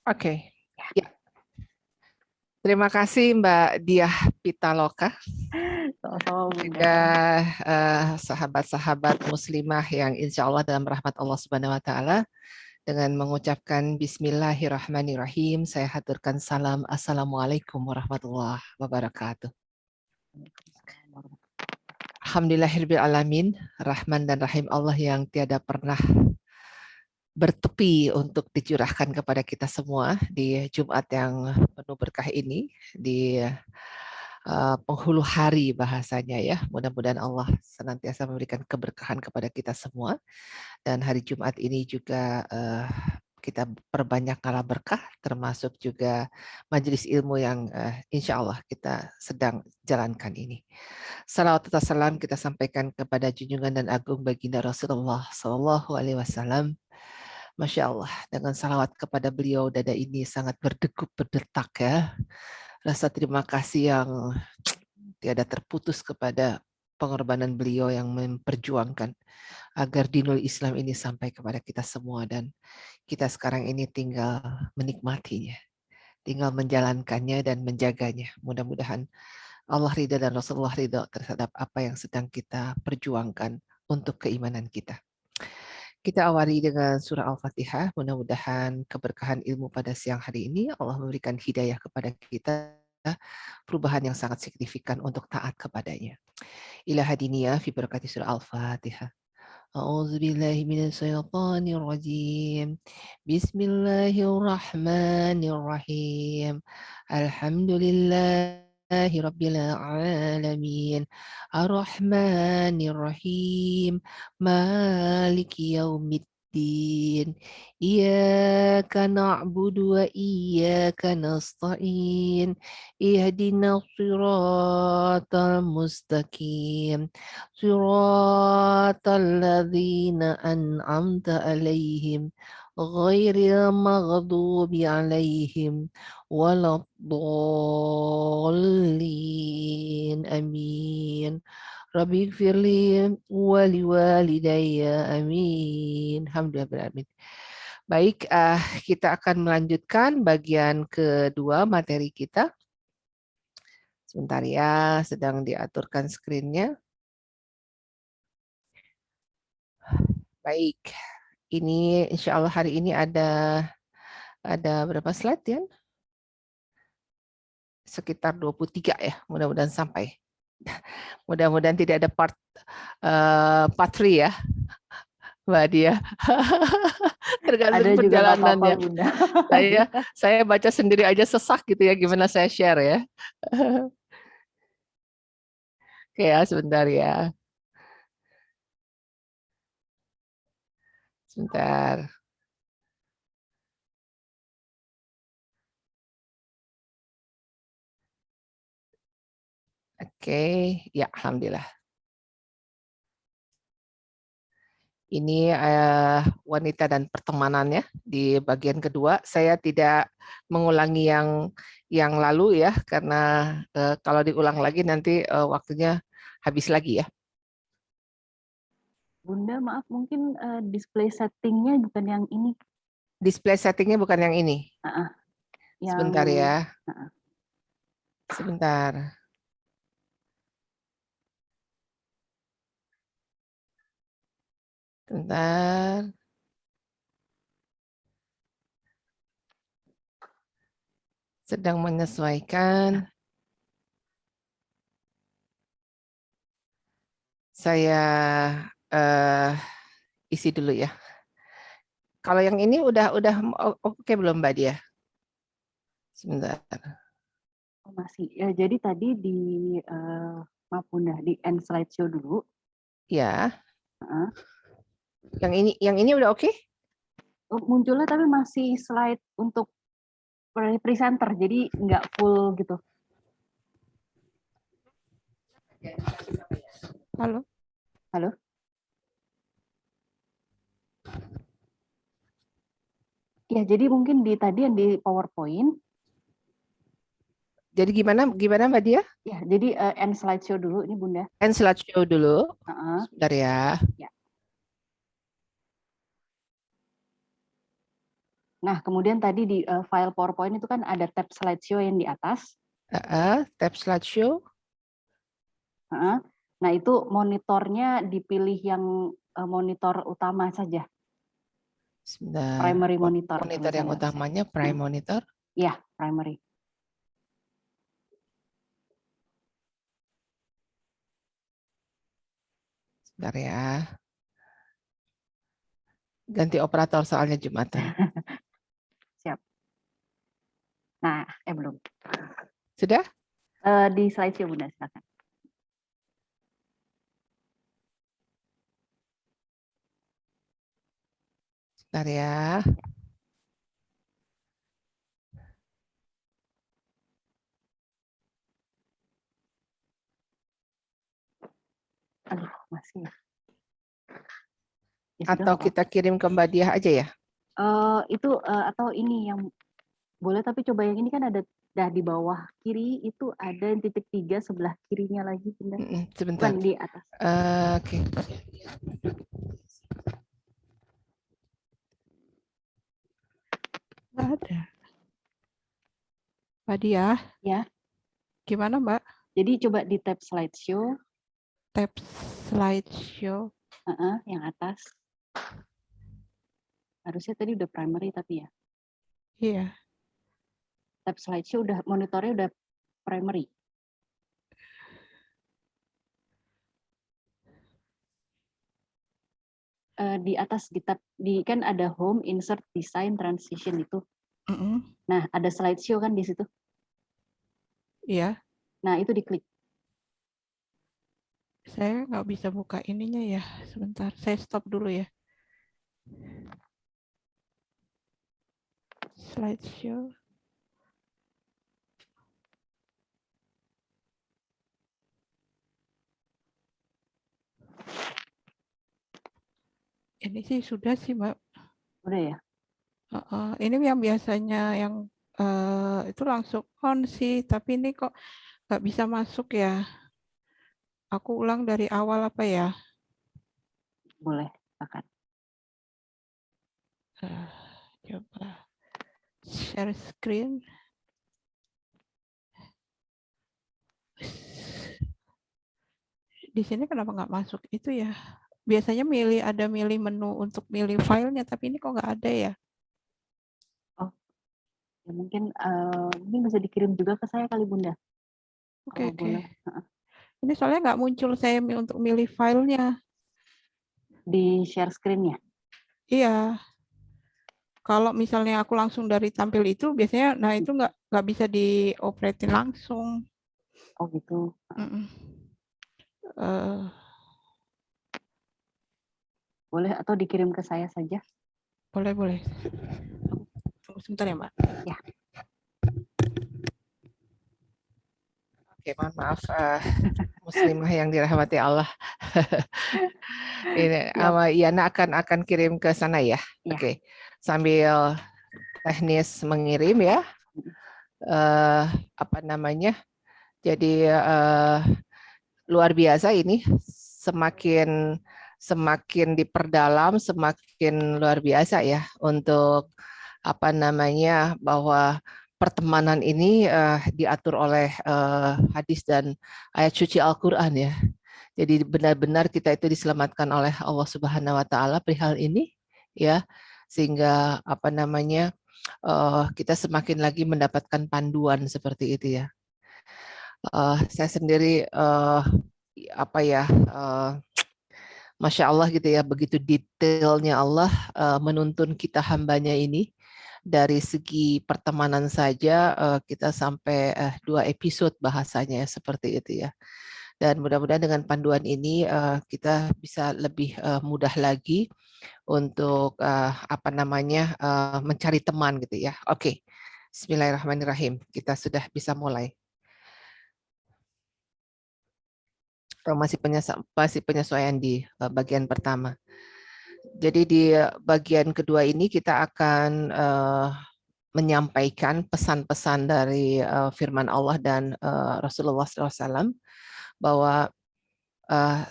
Oke. Ya. Terima kasih Mbak Diah Pitaloka. Sama-sama, Bunda. Juga sahabat-sahabat muslimah yang insya Allah dalam rahmat Allah Subhanahu wa Ta'ala, dengan mengucapkan Bismillahirrahmanirrahim, saya haturkan salam Assalamualaikum warahmatullahi wabarakatuh. Alhamdulillahirabbil alamin, Rahman dan Rahim Allah yang tiada pernah bertepi untuk dicurahkan kepada kita semua di Jumat yang penuh berkah ini, di penghulu hari bahasanya ya. Mudah-mudahan Allah senantiasa memberikan keberkahan kepada kita semua. Dan hari Jumat ini juga kita perbanyak kala berkah, termasuk juga majelis ilmu yang insya Allah kita sedang jalankan ini. Salawat serta salam kita sampaikan kepada junjungan dan agung baginda Rasulullah Sallallahu Alaihi Wasallam. Masya Allah, dengan salawat kepada beliau, dada ini sangat berdegup, berdetak ya. Rasa terima kasih yang tiada terputus kepada pengorbanan beliau yang memperjuangkan agar dinul Islam ini sampai kepada kita semua, dan kita sekarang ini tinggal menikmatinya, tinggal menjalankannya dan menjaganya. Mudah-mudahan Allah ridha dan Rasulullah ridha terhadap apa yang sedang kita perjuangkan untuk keimanan kita. Kita awali dengan surah Al-Fatihah. Mudah-mudahan keberkahan ilmu pada siang hari ini Allah memberikan hidayah kepada kita, perubahan yang sangat signifikan untuk taat kepadanya. Ila hadiniya fi barakati surah Al-Fatihah. A'udzu billahi minasyaitonir rajim. Bismillahirrahmanirrahim. Alhamdulillahi rabbil alamin. Ar-Rahmanir Rahim. Maliki yaumiddin. Iyyaka na'budu wa iyyaka nasta'in. Ihdinas siratal mustaqim. Siratal ladzina an'amta alaihim ghairil maghdubi alaihim waladdallin. Amin. Rabbi gfirli wali walidayya. Amin. Alhamdulillah. Baik, kita akan melanjutkan bagian kedua materi kita. Sebentar ya, sedang diaturkan screen-nya. Baik, ini insya Allah hari ini ada berapa slide ya? Sekitar 23 ya, mudah-mudahan sampai. Mudah-mudahan tidak ada part 3 ya, Mbak Dia. Tergantung Ada juga nggak apa-apa, perjalanannya. Bunda. Saya baca sendiri aja sesak gitu ya, gimana saya share ya. Oke ya, sebentar ya. Sebentar. Oke, ya alhamdulillah. Ini wanita dan pertemanannya di bagian kedua. Saya tidak mengulangi yang lalu ya, karena kalau diulang lagi nanti waktunya habis lagi ya. Bunda, maaf, mungkin display settingnya bukan yang ini. Display settingnya bukan yang ini. Sebentar ya. Sebentar. Sebentar. Sedang menyesuaikan. Saya isi dulu ya. Kalau yang ini udah oke belum Mbak Dia? Sebentar. Masih. Ya, jadi tadi di maaf Bunda, di end slideshow dulu. Ya. Yang ini udah oke? Munculnya tapi masih slide untuk presenter, jadi nggak full gitu. Halo. Halo. Ya, jadi mungkin di tadi yang di PowerPoint. Jadi gimana Mbak Dia? Ya, jadi end slideshow dulu ini Bunda. End slideshow dulu. Sebentar ya. Ya. Nah, kemudian tadi di file PowerPoint itu kan ada tab slideshow yang di atas. Tab slideshow. Nah, itu monitornya dipilih yang monitor utama saja. Sebentar. Primary monitor. Monitor yang utamanya prime monitor. Iya, primary. Sebentar ya. Ganti operator soalnya Jumatan. Siap. Nah, belum. Sudah? Di slideshow Bunda, silakan. Sebentar ya. Aduh, masih. Ya, Atau kita kirim ke Mbak Diah aja ya? Itu atau ini yang boleh, tapi coba yang ini kan ada di bawah kiri itu ada yang titik 3 sebelah kirinya lagi, Bunda. Sebentar. Bukan di atas. Oke. Nggak ada. Mbak Diah. Ya. Gimana Mbak? Jadi coba di tab slideshow. Tab slideshow. Yang atas. Harusnya tadi udah primary tapi ya. Iya. Tab slideshow udah, monitornya udah primary. Di atas di tab, kan ada home, insert, design, transition itu. Nah, ada slideshow kan di situ. Iya. Nah, itu diklik. Saya nggak bisa buka ininya ya. Sebentar, saya stop dulu ya. Slideshow. Ini sih sudah sih Mbak. Udah ya? Ini yang biasanya yang itu langsung on sih, tapi ini kok nggak bisa masuk ya. Aku ulang dari awal apa ya? Boleh, silakan. Coba share screen. Di sini kenapa nggak masuk itu ya? Biasanya ada milih menu untuk milih filenya, tapi ini kok nggak ada ya? Oh, ya mungkin bisa dikirim juga ke saya kali Bunda. Oke. Boleh. Ini soalnya nggak muncul saya untuk milih filenya. Di share screen-nya? Iya. Kalau misalnya aku langsung dari tampil itu, biasanya, nah itu nggak bisa dioperetin langsung. Oh gitu. Boleh atau dikirim ke saya saja? Boleh. Tunggu sebentar ya Mbak. Ya. Oke, mohon maaf. Muslimah yang dirahmati Allah. Ini Yana akan kirim ke sana ya. Oke. Sambil teknis mengirim ya. Apa namanya? Jadi luar biasa ini, semakin diperdalam semakin luar biasa ya untuk apa namanya, bahwa pertemanan ini diatur oleh hadis dan ayat suci Al-Qur'an ya. Jadi benar-benar kita itu diselamatkan oleh Allah Subhanahu wa taala perihal ini ya, sehingga apa namanya, kita semakin lagi mendapatkan panduan seperti itu ya. Saya sendiri apa ya, Masya Allah gitu ya, begitu detailnya Allah menuntun kita hambanya ini. Dari segi pertemanan saja kita sampai 2 episode bahasanya seperti itu ya. Dan mudah-mudahan dengan panduan ini kita bisa lebih mudah lagi untuk apa namanya, mencari teman gitu ya. Oke, Bismillahirrahmanirrahim. Kita sudah bisa mulai. Masih penyesuaian di bagian pertama. Jadi di bagian kedua ini kita akan menyampaikan pesan-pesan dari firman Allah dan Rasulullah SAW bahwa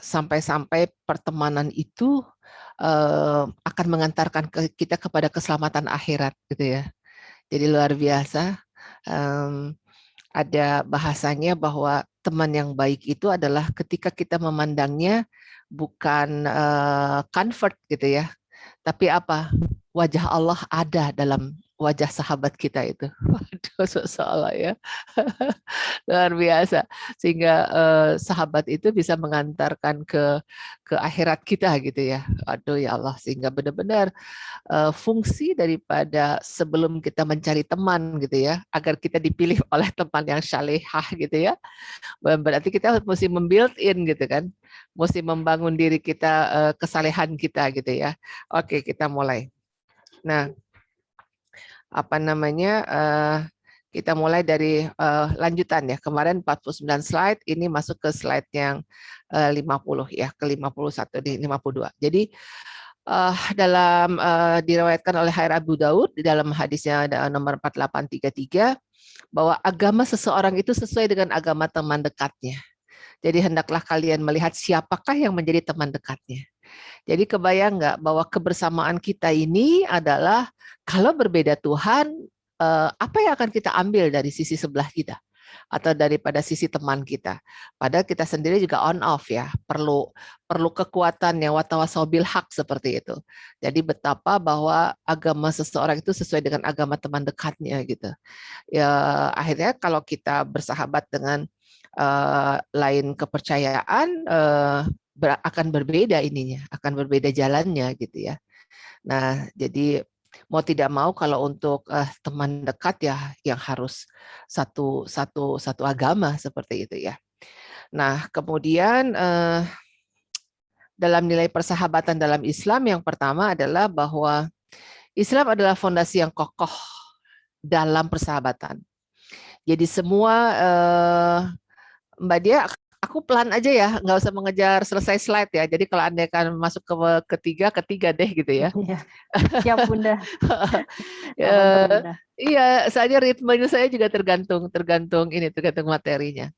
sampai-sampai pertemanan itu akan mengantarkan kita kepada keselamatan akhirat gitu ya. Jadi luar biasa. Ada bahasanya bahwa teman yang baik itu adalah ketika kita memandangnya bukan convert gitu ya, tapi apa? Wajah Allah ada dalam wajah sahabat kita itu. Waduh, salah ya. Luar biasa. Sehingga sahabat itu bisa mengantarkan ke akhirat kita gitu ya. Aduh ya Allah, sehingga benar-benar fungsi daripada sebelum kita mencari teman gitu ya, agar kita dipilih oleh teman yang syalehah gitu ya. Berarti kita mesti membuild in gitu kan. Mesti membangun diri kita, kesalehan kita gitu ya. Oke, kita mulai. Nah, apa namanya, kita mulai dari lanjutan ya. Kemarin 49 slide, ini masuk ke slide yang 50 ya, ke 51 di 52. Jadi dalam diriwayatkan oleh Khair Abu Daud di dalam hadisnya nomor 4833 bahwa agama seseorang itu sesuai dengan agama teman dekatnya. Jadi hendaklah kalian melihat siapakah yang menjadi teman dekatnya. Jadi kebayang nggak bahwa kebersamaan kita ini adalah kalau berbeda Tuhan, apa yang akan kita ambil dari sisi sebelah kita atau daripada sisi teman kita. Padahal kita sendiri juga on off ya, perlu kekuatan yang watawasobil hak seperti itu. Jadi betapa bahwa agama seseorang itu sesuai dengan agama teman dekatnya gitu. Ya akhirnya kalau kita bersahabat dengan lain kepercayaan, akan berbeda ininya, akan berbeda jalannya gitu ya. Nah, jadi mau tidak mau kalau untuk teman dekat ya yang harus satu agama seperti itu ya. Nah, kemudian dalam nilai persahabatan dalam Islam yang pertama adalah bahwa Islam adalah fondasi yang kokoh dalam persahabatan. Jadi semua Mbak Dia, aku pelan aja ya, nggak usah mengejar selesai slide ya. Jadi kalau Anda akan masuk ke ketiga deh gitu ya. Iya. Siap Bunda. Iya, soalnya ritmenya saya juga tergantung materinya.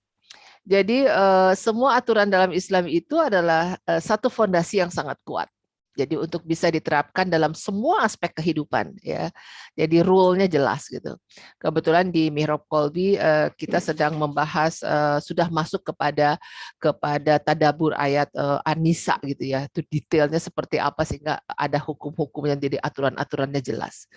Jadi semua aturan dalam Islam itu adalah satu fondasi yang sangat kuat. Jadi untuk bisa diterapkan dalam semua aspek kehidupan ya. Jadi rule-nya jelas gitu. Kebetulan di Mihrab Kolbi kita sedang membahas sudah masuk kepada tadabbur ayat An-Nisa gitu ya. Itu detailnya seperti apa sehingga ada hukum-hukumnya, jadi aturan-aturannya jelas.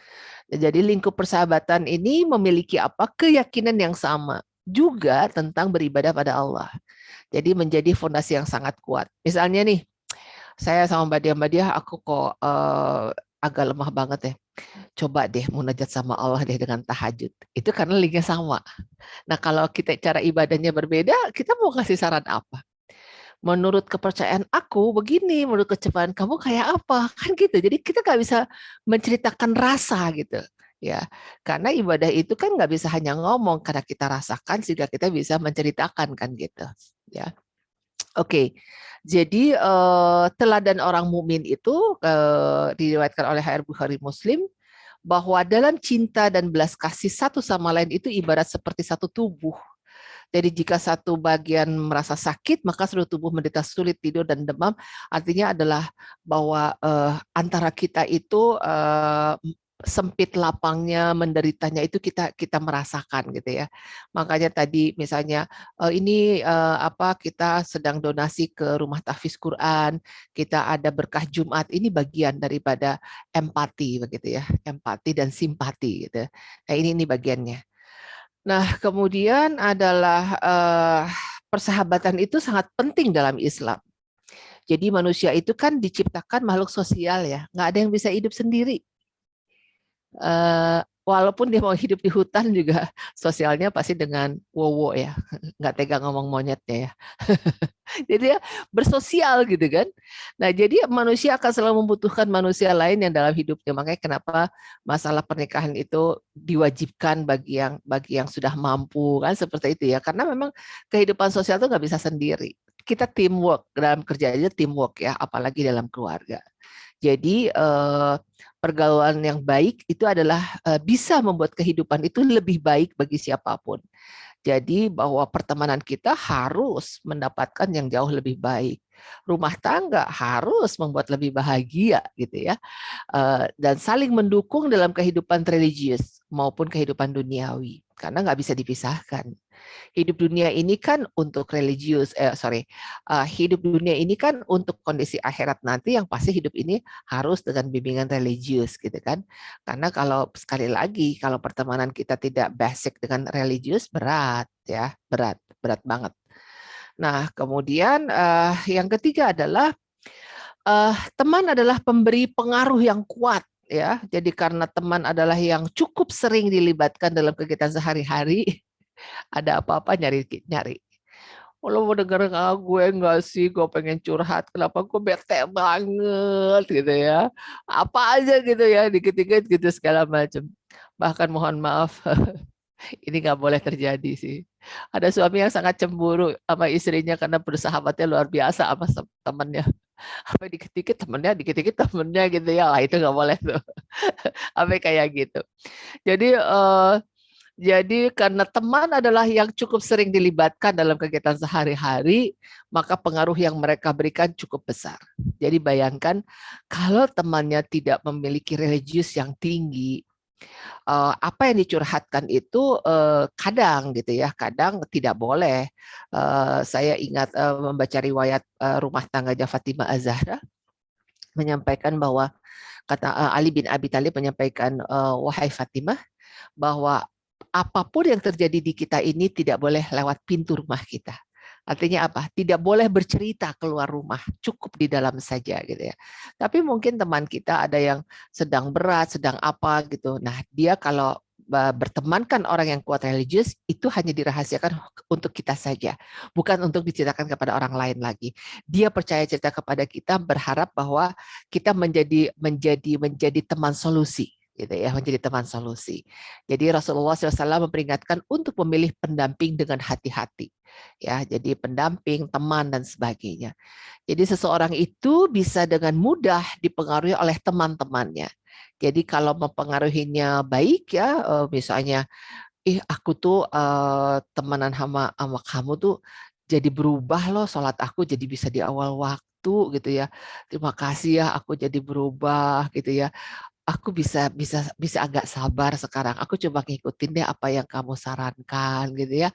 Jadi lingkup persahabatan ini memiliki apa? Keyakinan yang sama juga tentang beribadah pada Allah. Jadi menjadi fondasi yang sangat kuat. Misalnya nih, saya sama Mbak Dia, aku kok agak lemah banget ya. Coba deh munajat sama Allah deh dengan tahajud. Itu karena linknya sama. Nah kalau kita cara ibadahnya berbeda, kita mau kasih saran apa? Menurut kepercayaan aku begini, menurut kepercayaan kamu kayak apa? Kan gitu. Jadi kita nggak bisa menceritakan rasa gitu. Ya, karena ibadah itu kan nggak bisa hanya ngomong, karena kita rasakan sehingga kita bisa menceritakan kan gitu. Ya, oke. Jadi teladan orang mukmin itu diriwayatkan oleh HR Bukhari Muslim bahwa dalam cinta dan belas kasih satu sama lain itu ibarat seperti satu tubuh. Jadi jika satu bagian merasa sakit, maka seluruh tubuh menderita sulit tidur dan demam. Artinya adalah bahwa antara kita itu sempit lapangnya, menderitanya itu kita merasakan gitu ya. Makanya tadi misalnya ini kita sedang donasi ke rumah tahfiz Quran, kita ada berkah Jumat, ini bagian daripada empati begitu ya, empati dan simpati gitu. Nah ini bagiannya. Nah kemudian adalah persahabatan itu sangat penting dalam Islam. Jadi manusia itu kan diciptakan makhluk sosial ya, nggak ada yang bisa hidup sendiri. Walaupun dia mau hidup di hutan juga sosialnya pasti dengan wowo ya, nggak tega ngomong monyetnya ya. Jadi dia bersosial gitu kan. Nah jadi manusia akan selalu membutuhkan manusia lain yang dalam hidupnya. Makanya kenapa masalah pernikahan itu diwajibkan bagi yang sudah mampu kan seperti itu ya. Karena memang kehidupan sosial itu nggak bisa sendiri. Kita teamwork, dalam kerja aja teamwork ya, apalagi dalam keluarga. Jadi pergaulan yang baik itu adalah bisa membuat kehidupan itu lebih baik bagi siapapun. Jadi bahwa pertemanan kita harus mendapatkan yang jauh lebih baik. Rumah tangga harus membuat lebih bahagia gitu ya. Dan saling mendukung dalam kehidupan religius maupun kehidupan duniawi. Karena nggak bisa dipisahkan. Hidup dunia ini kan untuk hidup dunia ini kan untuk kondisi akhirat nanti, yang pasti hidup ini harus dengan bimbingan religius gitu kan. Karena kalau sekali lagi kalau pertemanan kita tidak basic dengan religius, berat ya, berat banget. Nah, kemudian yang ketiga adalah teman adalah pemberi pengaruh yang kuat ya. Jadi karena teman adalah yang cukup sering dilibatkan dalam kegiatan sehari-hari, ada apa-apa nyari. Lo mau denger gue enggak sih, gue pengen curhat, kenapa gue bete banget gitu ya. Apa aja gitu ya, dikit-dikit gitu segala macam. Bahkan mohon maaf, ini nggak boleh terjadi sih. Ada suami yang sangat cemburu sama istrinya karena bersahabatnya luar biasa sama temennya. Apa dikit-dikit temennya gitu ya. Lah itu nggak boleh tuh. Apa kayak gitu. Jadi karena teman adalah yang cukup sering dilibatkan dalam kegiatan sehari-hari, maka pengaruh yang mereka berikan cukup besar. Jadi bayangkan kalau temannya tidak memiliki religius yang tinggi, apa yang dicurhatkan itu kadang gitu ya, kadang tidak boleh. Saya ingat membaca riwayat rumah tangganya Fatimah Az-Zahra menyampaikan bahwa kata Ali bin Abi Thalib menyampaikan, wahai Fatimah, bahwa apapun yang terjadi di kita ini tidak boleh lewat pintu rumah kita. Artinya apa? Tidak boleh bercerita keluar rumah, cukup di dalam saja gitu ya. Tapi mungkin teman kita ada yang sedang berat, sedang apa gitu. Nah, dia kalau bertemankan orang yang kuat religius, itu hanya dirahasiakan untuk kita saja, bukan untuk diceritakan kepada orang lain lagi. Dia percaya cerita kepada kita, berharap bahwa kita menjadi teman solusi gitu ya, menjadi teman solusi. Jadi Rasulullah SAW memperingatkan untuk memilih pendamping dengan hati-hati. Ya, jadi pendamping, teman dan sebagainya. Jadi seseorang itu bisa dengan mudah dipengaruhi oleh teman-temannya. Jadi kalau mempengaruhinya baik ya, misalnya, aku tuh temenan sama kamu tuh jadi berubah loh, sholat aku jadi bisa di awal waktu gitu ya. Terima kasih ya, aku jadi berubah gitu ya. Aku bisa agak sabar sekarang. Aku coba ngikutin deh apa yang kamu sarankan gitu ya.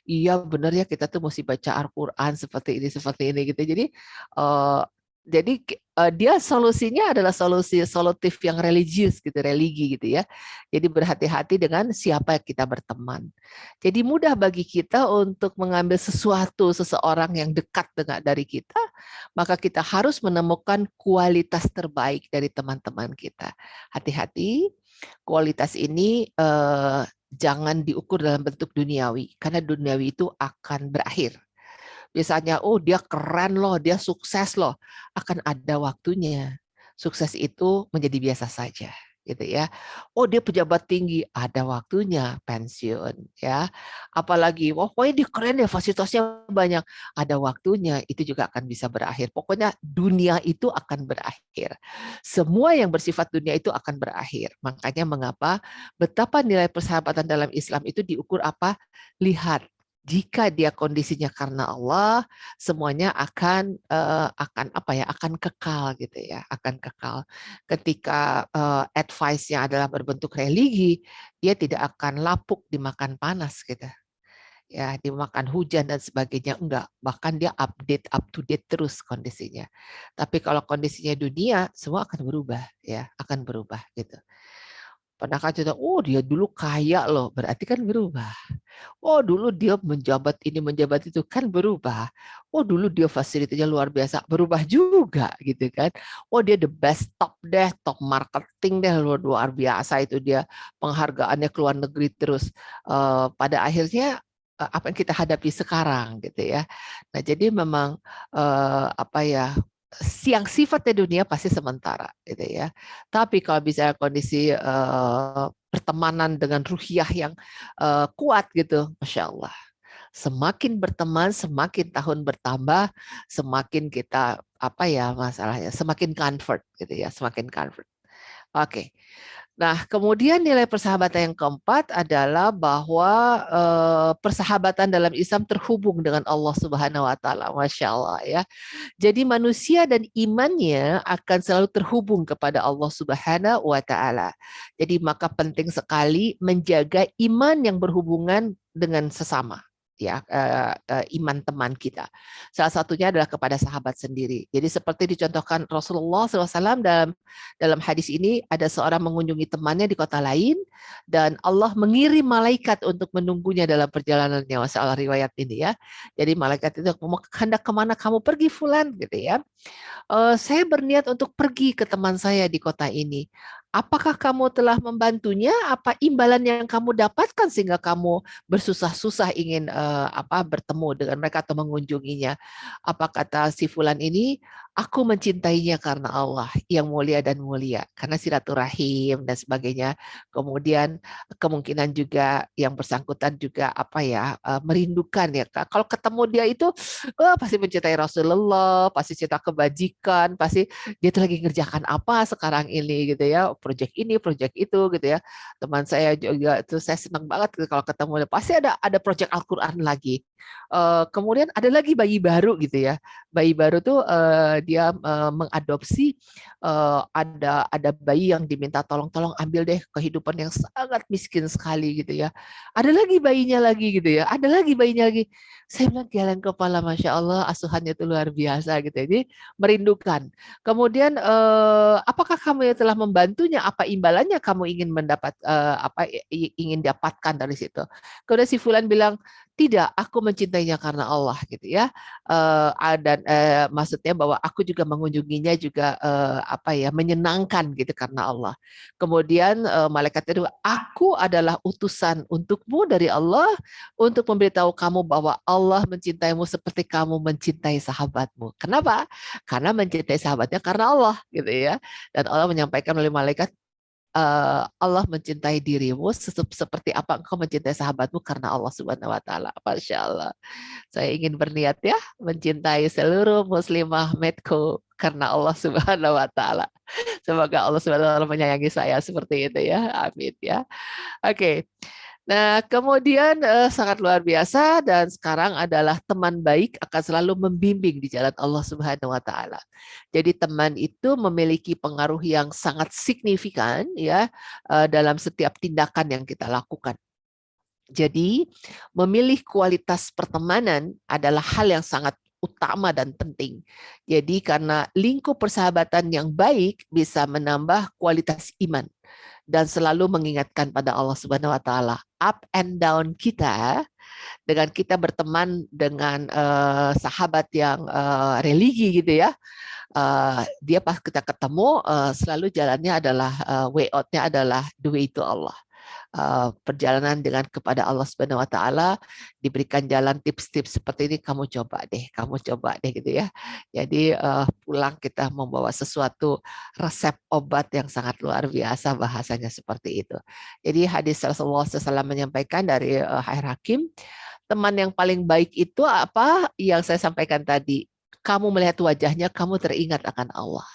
Iya benar ya, kita tuh mesti baca Al-Quran seperti ini gitu. Eh, dia solusinya adalah solusi solutif yang religius gitu, religi gitu ya. Jadi berhati-hati dengan siapa yang kita berteman. Jadi mudah bagi kita untuk mengambil seseorang yang dekat dari kita, maka kita harus menemukan kualitas terbaik dari teman-teman kita. Hati-hati, kualitas ini jangan diukur dalam bentuk duniawi, karena duniawi itu akan berakhir. Misalnya, oh dia keren loh, dia sukses loh, akan ada waktunya. Sukses itu menjadi biasa saja, gitu ya. Oh dia pejabat tinggi, ada waktunya pensiun, ya. Apalagi, wah pokoknya dia keren ya, fasilitasnya banyak, ada waktunya, itu juga akan bisa berakhir. Pokoknya dunia itu akan berakhir. Semua yang bersifat dunia itu akan berakhir. Makanya mengapa betapa nilai persahabatan dalam Islam itu diukur apa? Lihat. Jika dia kondisinya karena Allah, semuanya akan akan kekal gitu ya, akan kekal. Ketika advice-nya adalah berbentuk religi, dia tidak akan lapuk dimakan panas gitu. Ya, dimakan hujan dan sebagainya, enggak. Bahkan dia up to date terus kondisinya. Tapi kalau kondisinya dunia, semua akan berubah ya, akan berubah gitu. Pernah kan cerita, oh dia dulu kaya loh, berarti kan berubah. Oh dulu dia menjabat ini menjabat itu, kan berubah. Oh dulu dia fasilitasnya luar biasa, berubah juga gitu kan. Oh dia the best, top deh, top marketing deh, luar biasa itu dia, penghargaannya ke luar negeri terus. Pada akhirnya apa yang kita hadapi sekarang gitu ya. Nah jadi memang yang sifatnya dunia pasti sementara gitu ya. Tapi kalau bisa kondisi pertemanan dengan ruhiyah yang kuat gitu, Masya Allah. Semakin berteman, semakin tahun bertambah, semakin kita masalahnya, semakin convert gitu ya, semakin convert. Oke. Nah, kemudian nilai persahabatan yang keempat adalah bahwa persahabatan dalam Islam terhubung dengan Allah Subhanahu wa taala. Masya Allah ya. Jadi manusia dan imannya akan selalu terhubung kepada Allah Subhanahu wa taala. Jadi maka penting sekali menjaga iman yang berhubungan dengan sesama, ya, iman teman kita. Salah satunya adalah kepada sahabat sendiri. Jadi seperti dicontohkan Rasulullah SAW dalam hadis ini, ada seorang mengunjungi temannya di kota lain dan Allah mengirim malaikat untuk menunggunya dalam perjalanannya. Masalah riwayat ini ya. Jadi malaikat itu hendak kemana kamu pergi Fulan gitu ya. Saya berniat untuk pergi ke teman saya di kota ini. Apakah kamu telah membantunya? Apa imbalan yang kamu dapatkan sehingga kamu bersusah-susah ingin bertemu dengan mereka atau mengunjunginya? Apa kata si Fulan ini? Aku mencintainya karena Allah yang mulia dan mulia, karena silaturahim dan sebagainya. Kemudian kemungkinan juga yang bersangkutan juga merindukan ya. Kalau ketemu dia itu pasti mencintai Rasulullah, pasti cinta kebajikan, pasti dia tuh lagi ngerjakan apa sekarang ini gitu ya, proyek ini, proyek itu gitu ya. Teman saya juga itu saya senang banget gitu kalau ketemu, pasti ada proyek Al-Qur'an lagi. Kemudian ada lagi bayi baru gitu ya. Bayi baru tuh dia mengadopsi ada bayi yang diminta tolong ambil deh kehidupan yang sangat miskin sekali gitu ya. Ada lagi bayinya lagi gitu ya. Ada lagi bayinya lagi. Saya bilang geleng kepala, Masya Allah, asuhannya itu luar biasa gitu. Jadi merindukan. Kemudian apakah kamu yang telah membantunya? Apa imbalannya kamu ingin mendapat ingin dapatkan dari situ? Kemudian si Fulan bilang, tidak, aku mencintainya karena Allah gitu ya. Dan maksudnya bahwa aku juga mengunjunginya juga menyenangkan gitu karena Allah. Kemudian malaikat itu, aku adalah utusan untukmu dari Allah untuk memberitahu kamu bahwa Allah mencintaimu seperti kamu mencintai sahabatmu. Kenapa? Karena mencintai sahabatnya karena Allah gitu ya. Dan Allah menyampaikan oleh malaikat, Allah mencintai dirimu seperti apa engkau mencintai sahabatmu karena Allah Subhanahu wa taala. Masya Allah. Saya ingin berniat ya mencintai seluruh muslimah Medco karena Allah Subhanahu wa taala. Semoga Allah Subhanahu wa taala menyayangi saya seperti itu ya. Amin ya. Oke. Nah, kemudian sangat luar biasa dan sekarang adalah teman baik akan selalu membimbing di jalan Allah Subhanahu wa taala. Jadi teman itu memiliki pengaruh yang sangat signifikan ya dalam setiap tindakan yang kita lakukan. Jadi, memilih kualitas pertemanan adalah hal yang sangat utama dan penting. Jadi, karena lingkup persahabatan yang baik bisa menambah kualitas iman dan selalu mengingatkan pada Allah Subhanahu wa taala. Up and down kita dengan kita berteman dengan sahabat yang religi gitu ya. Dia pas kita ketemu selalu jalannya adalah way out-nya adalah the way to Allah. Perjalanan dengan kepada Allah Subhanahu wa taala, diberikan jalan tips-tips seperti ini, kamu coba deh gitu ya. Jadi pulang kita membawa sesuatu resep obat yang sangat luar biasa, bahasanya seperti itu. Jadi hadis Rasulullah SAW menyampaikan dari Khair Hakim, teman yang paling baik itu apa yang saya sampaikan tadi. Kamu melihat wajahnya, kamu teringat akan Allah.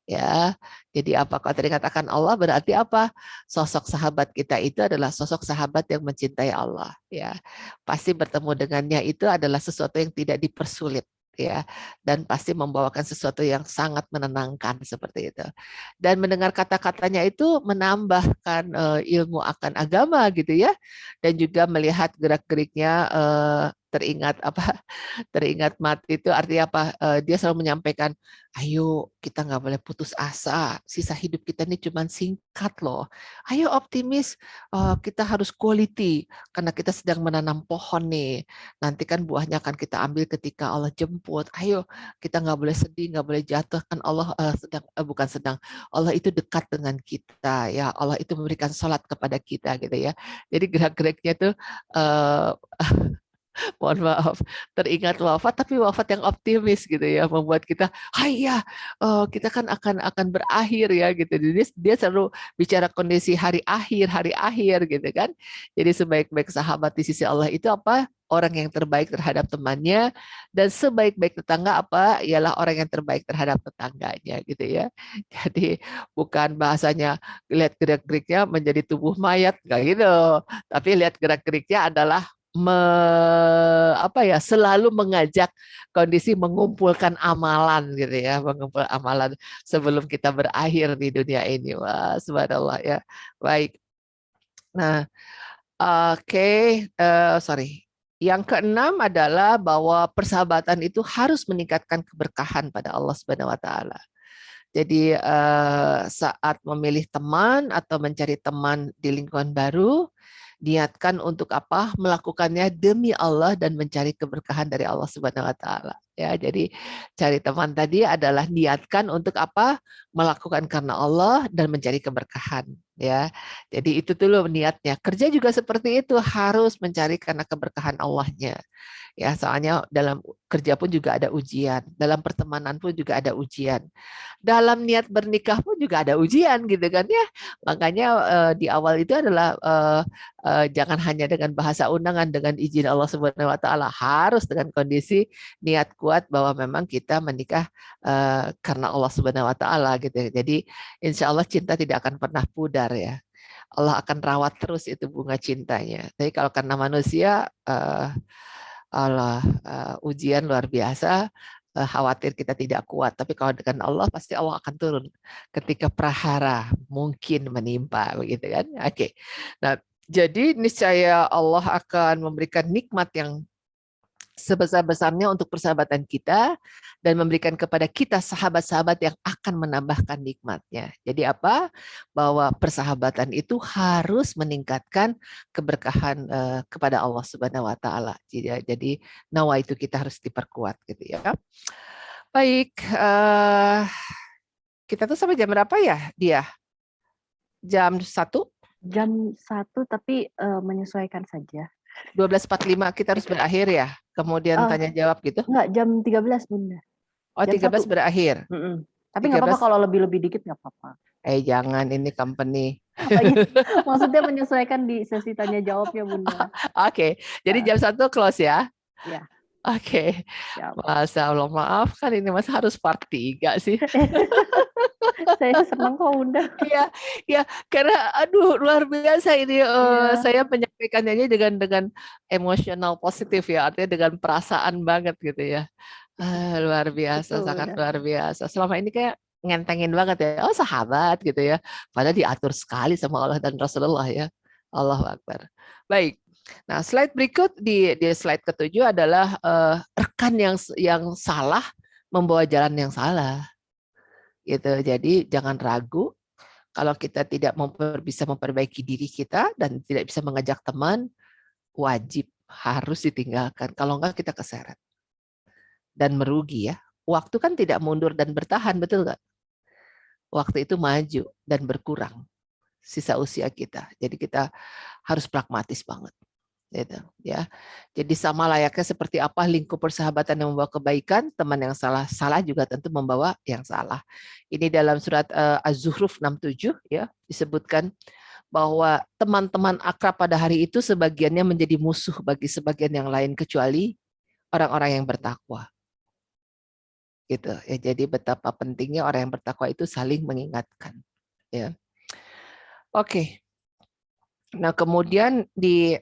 Ya, jadi apakah teringat akan Allah berarti apa? Sosok sahabat kita itu adalah sosok sahabat yang mencintai Allah. Ya, pasti bertemu dengannya itu adalah sesuatu yang tidak dipersulit. Ya, dan pasti membawakan sesuatu yang sangat menenangkan seperti itu. Dan mendengar kata-katanya itu menambahkan ilmu akan agama gitu ya, dan juga melihat gerak-geriknya teringat mati itu artinya apa? Dia selalu menyampaikan, ayo kita nggak boleh putus asa, sisa hidup kita ini cuma singkat loh. Ayo optimis, kita harus quality karena kita sedang menanam pohon nih. Nanti kan buahnya akan kita ambil ketika Allah jemput. Ayo kita nggak boleh sedih, nggak boleh jatuh, kan Allah Allah itu dekat dengan kita ya. Allah itu memberikan sholat kepada kita gitu ya. Jadi gerak-geriknya tuh mohon maaf, teringat wafat, tapi wafat yang optimis gitu ya, membuat kita, hai ya, kita kan akan berakhir ya gitu. Jadi dia selalu bicara kondisi hari akhir gitu kan. Jadi sebaik-baik sahabat di sisi Allah itu apa? Orang yang terbaik terhadap temannya, dan sebaik-baik tetangga apa? Ialah orang yang terbaik terhadap tetangganya gitu ya. Jadi bukan bahasanya lihat gerak-geriknya menjadi tubuh mayat, nggak gitu. Tapi lihat gerak-geriknya adalah selalu mengajak kondisi mengumpulkan amalan gitu ya, mengumpul amalan sebelum kita berakhir di dunia ini. Wah, subhanallah ya. Baik. Nah, oke, sorry. Yang keenam adalah bahwa persahabatan itu harus meningkatkan keberkahan pada Allah Subhanahu wa taala. Jadi saat memilih teman atau mencari teman di lingkungan baru, niatkan untuk apa? Melakukannya demi Allah dan mencari keberkahan dari Allah Subhanahu wa taala. Ya, jadi cari teman tadi adalah niatkan untuk apa? Melakukan karena Allah dan mencari keberkahan, ya. Jadi itu dulu niatnya. Kerja juga seperti itu, harus mencari karena keberkahan Allahnya. Ya, soalnya dalam kerja pun juga ada ujian, dalam pertemanan pun juga ada ujian. Dalam niat bernikah pun juga ada ujian gitu kan ya. Makanya di awal itu adalah jangan hanya dengan bahasa undangan, dengan izin Allah Subhanahu wa taala, harus dengan kondisi niat kuat bahwa memang kita menikah karena Allah Subhanahu wa taala gitu. Jadi insya Allah cinta tidak akan pernah pudar ya. Allah akan rawat terus itu bunga cintanya. Tapi kalau karena manusia Allah ujian luar biasa, khawatir kita tidak kuat. Tapi kalau dengan Allah pasti Allah akan turun ketika prahara mungkin menimpa begitu kan. Oke. Nah, jadi niscaya Allah akan memberikan nikmat yang sebesar-besarnya untuk persahabatan kita dan memberikan kepada kita sahabat-sahabat yang akan menambahkan nikmatnya. Jadi apa? Bahwa persahabatan itu harus meningkatkan keberkahan kepada Allah Subhanahu wa taala. Jadi nawa itu kita harus diperkuat gitu ya. Baik, kita tuh sampai jam berapa ya dia? Jam 1? Jam 1 tapi menyesuaikan saja. 12.45 kita harus berakhir ya. Kemudian tanya jawab gitu. Enggak, jam 13 Bunda. Oh, Jam 13 1. berakhir. Tapi nggak apa-apa kalau lebih-lebih dikit nggak apa-apa. Jangan, ini company. Oh, iya. Maksudnya menyesuaikan di sesi tanya jawabnya Bunda. Oke, jadi jam 1 close ya? Iya. Oke. Siap. Masya Allah, maaf kan ini masa harus part 3 sih. Saya senang kok Bunda. Iya, ya, karena aduh luar biasa ini saya menyampaikannya dengan emosional positif ya, artinya dengan perasaan banget gitu ya. Luar biasa, Betul, sangat Bunda. luar biasa. Selama ini kayak ngentengin banget ya, oh sahabat gitu ya. Padahal diatur sekali sama Allah dan Rasulullah ya. Allahu Akbar. Baik. Nah, slide berikut di slide ke-7 adalah rekan yang salah membawa jalan yang salah. Gitu. Jadi jangan ragu kalau kita tidak bisa memperbaiki diri kita dan tidak bisa mengajak teman, wajib harus ditinggalkan. Kalau enggak kita keseret dan merugi ya. Waktu kan tidak mundur dan bertahan, betul nggak? Waktu itu maju dan berkurang sisa usia kita. Jadi kita harus pragmatis banget. Gitu, ya. Jadi sama layaknya seperti apa lingkup persahabatan yang membawa kebaikan, teman yang salah juga tentu membawa yang salah. Ini dalam surat Az-Zukhruf 67 ya, disebutkan bahwa teman-teman akrab pada hari itu sebagiannya menjadi musuh bagi sebagian yang lain kecuali orang-orang yang bertakwa. Gitu ya. Jadi betapa pentingnya orang yang bertakwa itu saling mengingatkan, ya. Oke. Nah, kemudian di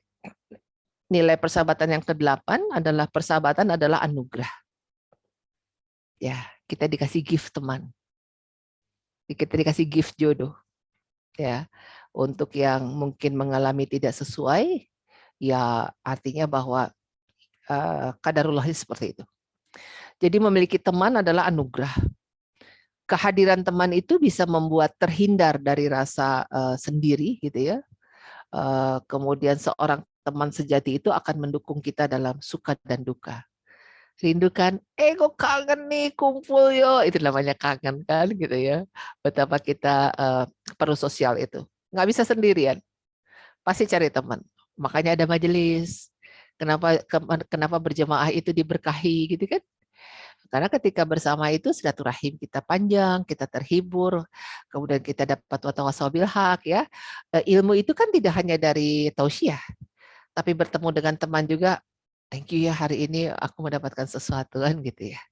nilai persahabatan yang ke-8 adalah persahabatan adalah anugerah. Ya, kita dikasih gift teman. Kita dikasih gift jodoh. Ya, untuk yang mungkin mengalami tidak sesuai, ya artinya bahwa qadarullah seperti itu. Jadi memiliki teman adalah anugerah. Kehadiran teman itu bisa membuat terhindar dari rasa sendiri gitu ya. Kemudian seorang teman sejati itu akan mendukung kita dalam suka dan duka. Rindukan, kok kangen nih kumpul yo, itu namanya kangen kan gitu ya. Betapa kita perlu sosial itu. Nggak bisa sendirian, pasti cari teman. Makanya ada majelis. Kenapa berjamaah itu diberkahi gitu kan? Karena ketika bersama itu silaturahim kita panjang, kita terhibur, kemudian kita dapat watawasau bil haq ya. Ilmu itu kan tidak hanya dari tausiah, tapi bertemu dengan teman juga. Thank you ya, hari ini aku mendapatkan sesuatu kan gitu ya.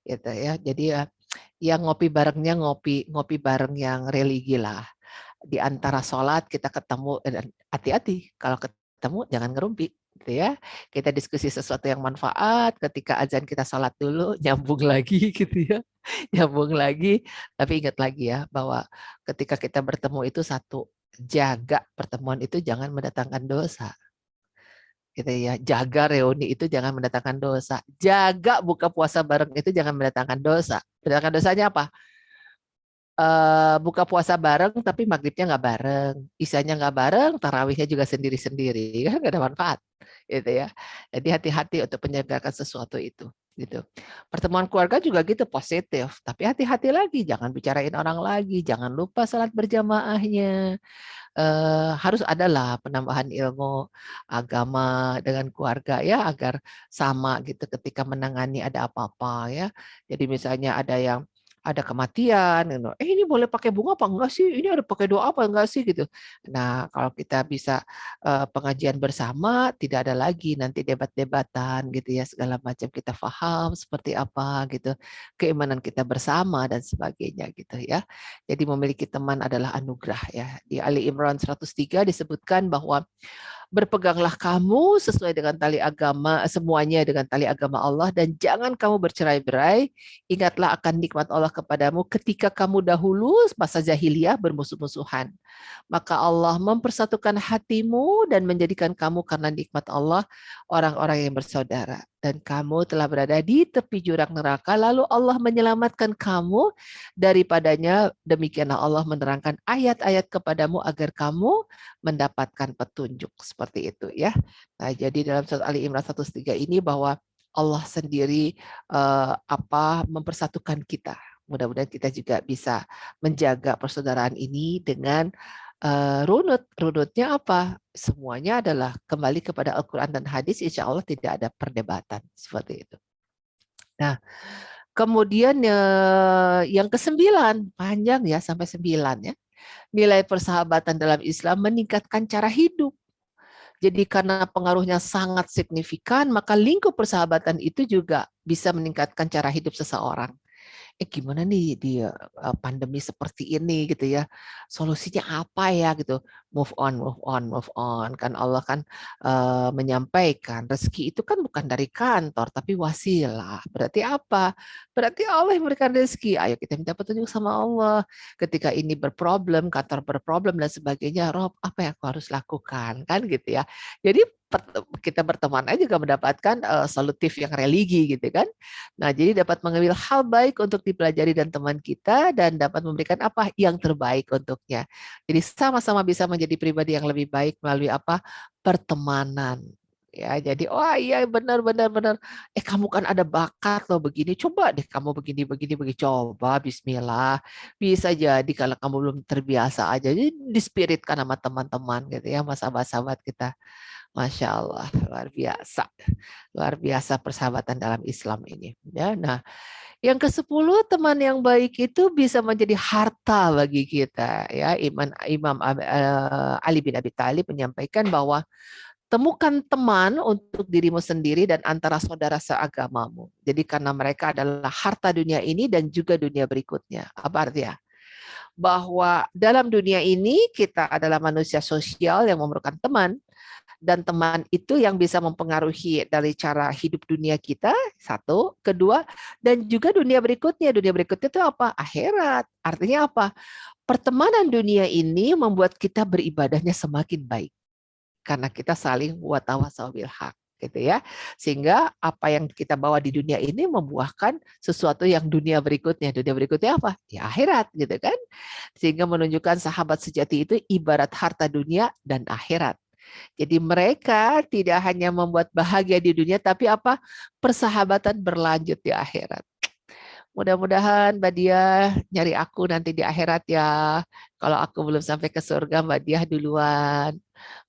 Gitu ya. Jadi ya ngopi barengnya ngopi bareng yang religi lah. Di antara sholat kita ketemu, dan hati-hati kalau ketemu jangan ngerumpi gitu ya. Kita diskusi sesuatu yang manfaat, ketika azan kita sholat dulu, nyambung lagi gitu ya. Nyambung lagi, tapi ingat lagi ya bahwa ketika kita bertemu itu satu, jaga pertemuan itu jangan mendatangkan dosa. Gitu ya, jaga reuni itu jangan mendatangkan dosa. Jaga buka puasa bareng itu jangan mendatangkan dosa. Mendatangkan dosanya apa? Buka puasa bareng tapi maghribnya nggak bareng, isyanya nggak bareng, tarawihnya juga sendiri-sendiri, kan nggak ada manfaat, gitu ya. Jadi hati-hati untuk menjaga sesuatu itu, gitu. Pertemuan keluarga juga gitu positif, tapi hati-hati lagi, jangan bicarain orang lagi, jangan lupa salat berjamaahnya. Harus adalah penambahan ilmu agama dengan keluarga ya agar sama gitu ketika menangani ada apa-apa ya. Jadi misalnya ada kematian, gitu. Ini boleh pakai bunga apa enggak sih? Ini ada pakai doa apa enggak sih gitu. Nah, kalau kita bisa pengajian bersama, tidak ada lagi nanti debat-debatan gitu ya, segala macam kita paham seperti apa gitu, keimanan kita bersama dan sebagainya gitu ya. Jadi memiliki teman adalah anugerah ya. Di Ali Imran 103 disebutkan bahwa berpeganglah kamu sesuai dengan tali agama, semuanya dengan tali agama Allah, dan jangan kamu bercerai-berai. Ingatlah akan nikmat Allah kepadamu ketika kamu dahulu masa jahiliyah bermusuh-musuhan. Maka Allah mempersatukan hatimu dan menjadikan kamu karena nikmat Allah orang-orang yang bersaudara. Dan kamu telah berada di tepi jurang neraka, lalu Allah menyelamatkan kamu daripadanya. Demikianlah Allah menerangkan ayat-ayat kepadamu agar kamu mendapatkan petunjuk, seperti itu ya. Nah, jadi dalam surat Ali Imran 103 ini bahwa Allah sendiri mempersatukan kita. Mudah-mudahan kita juga bisa menjaga persaudaraan ini dengan runut. Runutnya apa? Semuanya adalah kembali kepada Al-Quran dan hadis, insya Allah tidak ada perdebatan seperti itu. Nah, kemudian yang ke-9, panjang ya sampai 9 ya. Nilai persahabatan dalam Islam meningkatkan cara hidup. Jadi karena pengaruhnya sangat signifikan, maka lingkup persahabatan itu juga bisa meningkatkan cara hidup seseorang. Gimana nih di pandemi seperti ini gitu ya, solusinya apa ya gitu. Move on. Kan Allah kan menyampaikan rezeki itu kan bukan dari kantor tapi wasilah. Berarti apa? Berarti Allah yang memberikan rezeki. Ayo kita minta petunjuk sama Allah. Ketika ini berproblem, kantor berproblem dan sebagainya, Rob, apa yang aku harus lakukan? Kan gitu ya. Jadi kita berteman aja juga mendapatkan solutif yang religi gitu kan. Nah, jadi dapat mengambil hal baik untuk dipelajari dan teman kita dan dapat memberikan apa yang terbaik untuknya. Jadi sama-sama bisa menjadi pribadi yang lebih baik melalui apa? Pertemanan. Ya, jadi iya benar. Kamu kan ada bakat loh begini. Coba deh kamu begini. Coba bismillah. Bisa jadi kalau kamu belum terbiasa aja. Jadi dispiritkan sama teman-teman gitu ya, sama sahabat-sahabat kita. Masya Allah, luar biasa persahabatan dalam Islam ini. Ya, nah, yang ke-10, teman yang baik itu bisa menjadi harta bagi kita. Ya, Imam Ali bin Abi Thalib menyampaikan bahwa temukan teman untuk dirimu sendiri dan antara saudara seagamamu. Jadi karena mereka adalah harta dunia ini dan juga dunia berikutnya. Apa artinya? Bahwa dalam dunia ini kita adalah manusia sosial yang memerlukan teman. Dan teman itu yang bisa mempengaruhi dari cara hidup dunia kita, satu. Kedua, dan juga dunia berikutnya. Dunia berikutnya itu apa? Akhirat. Artinya apa? Pertemanan dunia ini membuat kita beribadahnya semakin baik. Karena kita saling watawasau bil haq. Gitu ya. Sehingga apa yang kita bawa di dunia ini membuahkan sesuatu yang dunia berikutnya. Dunia berikutnya apa? Ya akhirat. Gitu kan. Sehingga menunjukkan sahabat sejati itu ibarat harta dunia dan akhirat. Jadi mereka tidak hanya membuat bahagia di dunia, tapi apa? Persahabatan berlanjut di akhirat. Mudah-mudahan Mbak Diah nyari aku nanti di akhirat ya. Kalau aku belum sampai ke surga, Mbak Diah duluan.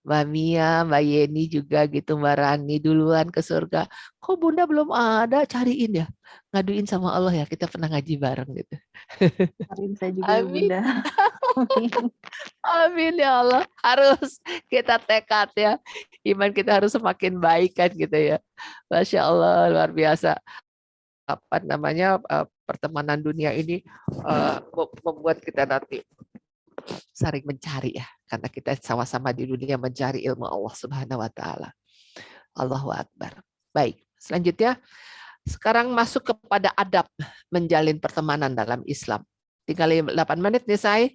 Mbak Mia, Mbak Yeni juga gitu, Mbak Rani duluan ke surga. Kok Bunda belum ada? Cariin ya. Ngaduin sama Allah ya, kita pernah ngaji bareng gitu. Karin saya juga ya Amin. Bunda. Amin ya Allah. Harus kita tekad ya. Iman kita harus semakin baik kan gitu ya. Masya Allah, luar biasa. Apa namanya, pertemanan dunia ini membuat kita nanti saling mencari ya. Karena kita sama-sama di dunia mencari ilmu Allah Subhanahu wa taala. Allahu Akbar. Baik, selanjutnya sekarang masuk kepada adab menjalin pertemanan dalam Islam. Tinggal 8 menit nih saya.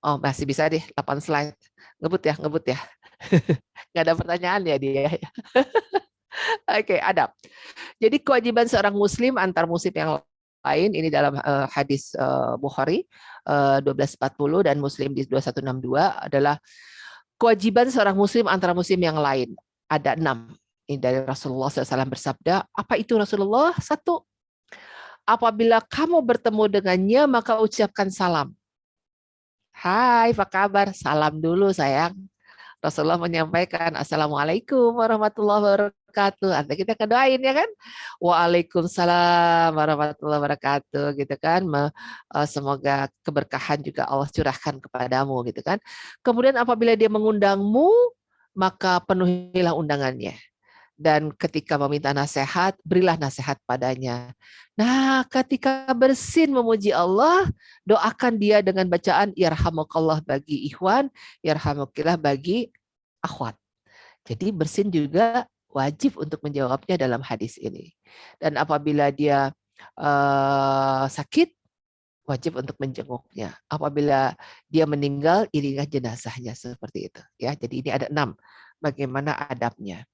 Oh, masih bisa deh 8 slide. Ngebut ya, ngebut ya. Nggak ada pertanyaan ya dia. Oke, adab. Jadi kewajiban seorang muslim antar muslim yang lain, ini dalam hadis Bukhari 1240 dan Muslim di 2162 adalah kewajiban seorang muslim antara muslim yang lain. Ada 6. Ini dari Rasulullah SAW bersabda, apa itu Rasulullah? 1. Apabila kamu bertemu dengannya, maka ucapkan salam. Hai, apa kabar? Salam dulu sayang. Rasulullah menyampaikan Assalamualaikum warahmatullahi wabarakatuh. Nanti kita kedoain ya kan? Waalaikumsalam warahmatullahi wabarakatuh gitu kan. Semoga keberkahan juga Allah curahkan kepadamu gitu kan. Kemudian apabila dia mengundangmu, maka penuhilah undangannya. Dan ketika meminta nasihat, berilah nasihat padanya. Nah, ketika bersin memuji Allah, doakan dia dengan bacaan yarhamukallah bagi ikhwan, yarhamukillah bagi akhwat. Jadi bersin juga wajib untuk menjawabnya dalam hadis ini. Dan apabila dia sakit, wajib untuk menjenguknya. Apabila dia meninggal, iringi jenazahnya seperti itu. Ya, jadi ini ada 6 bagaimana adabnya.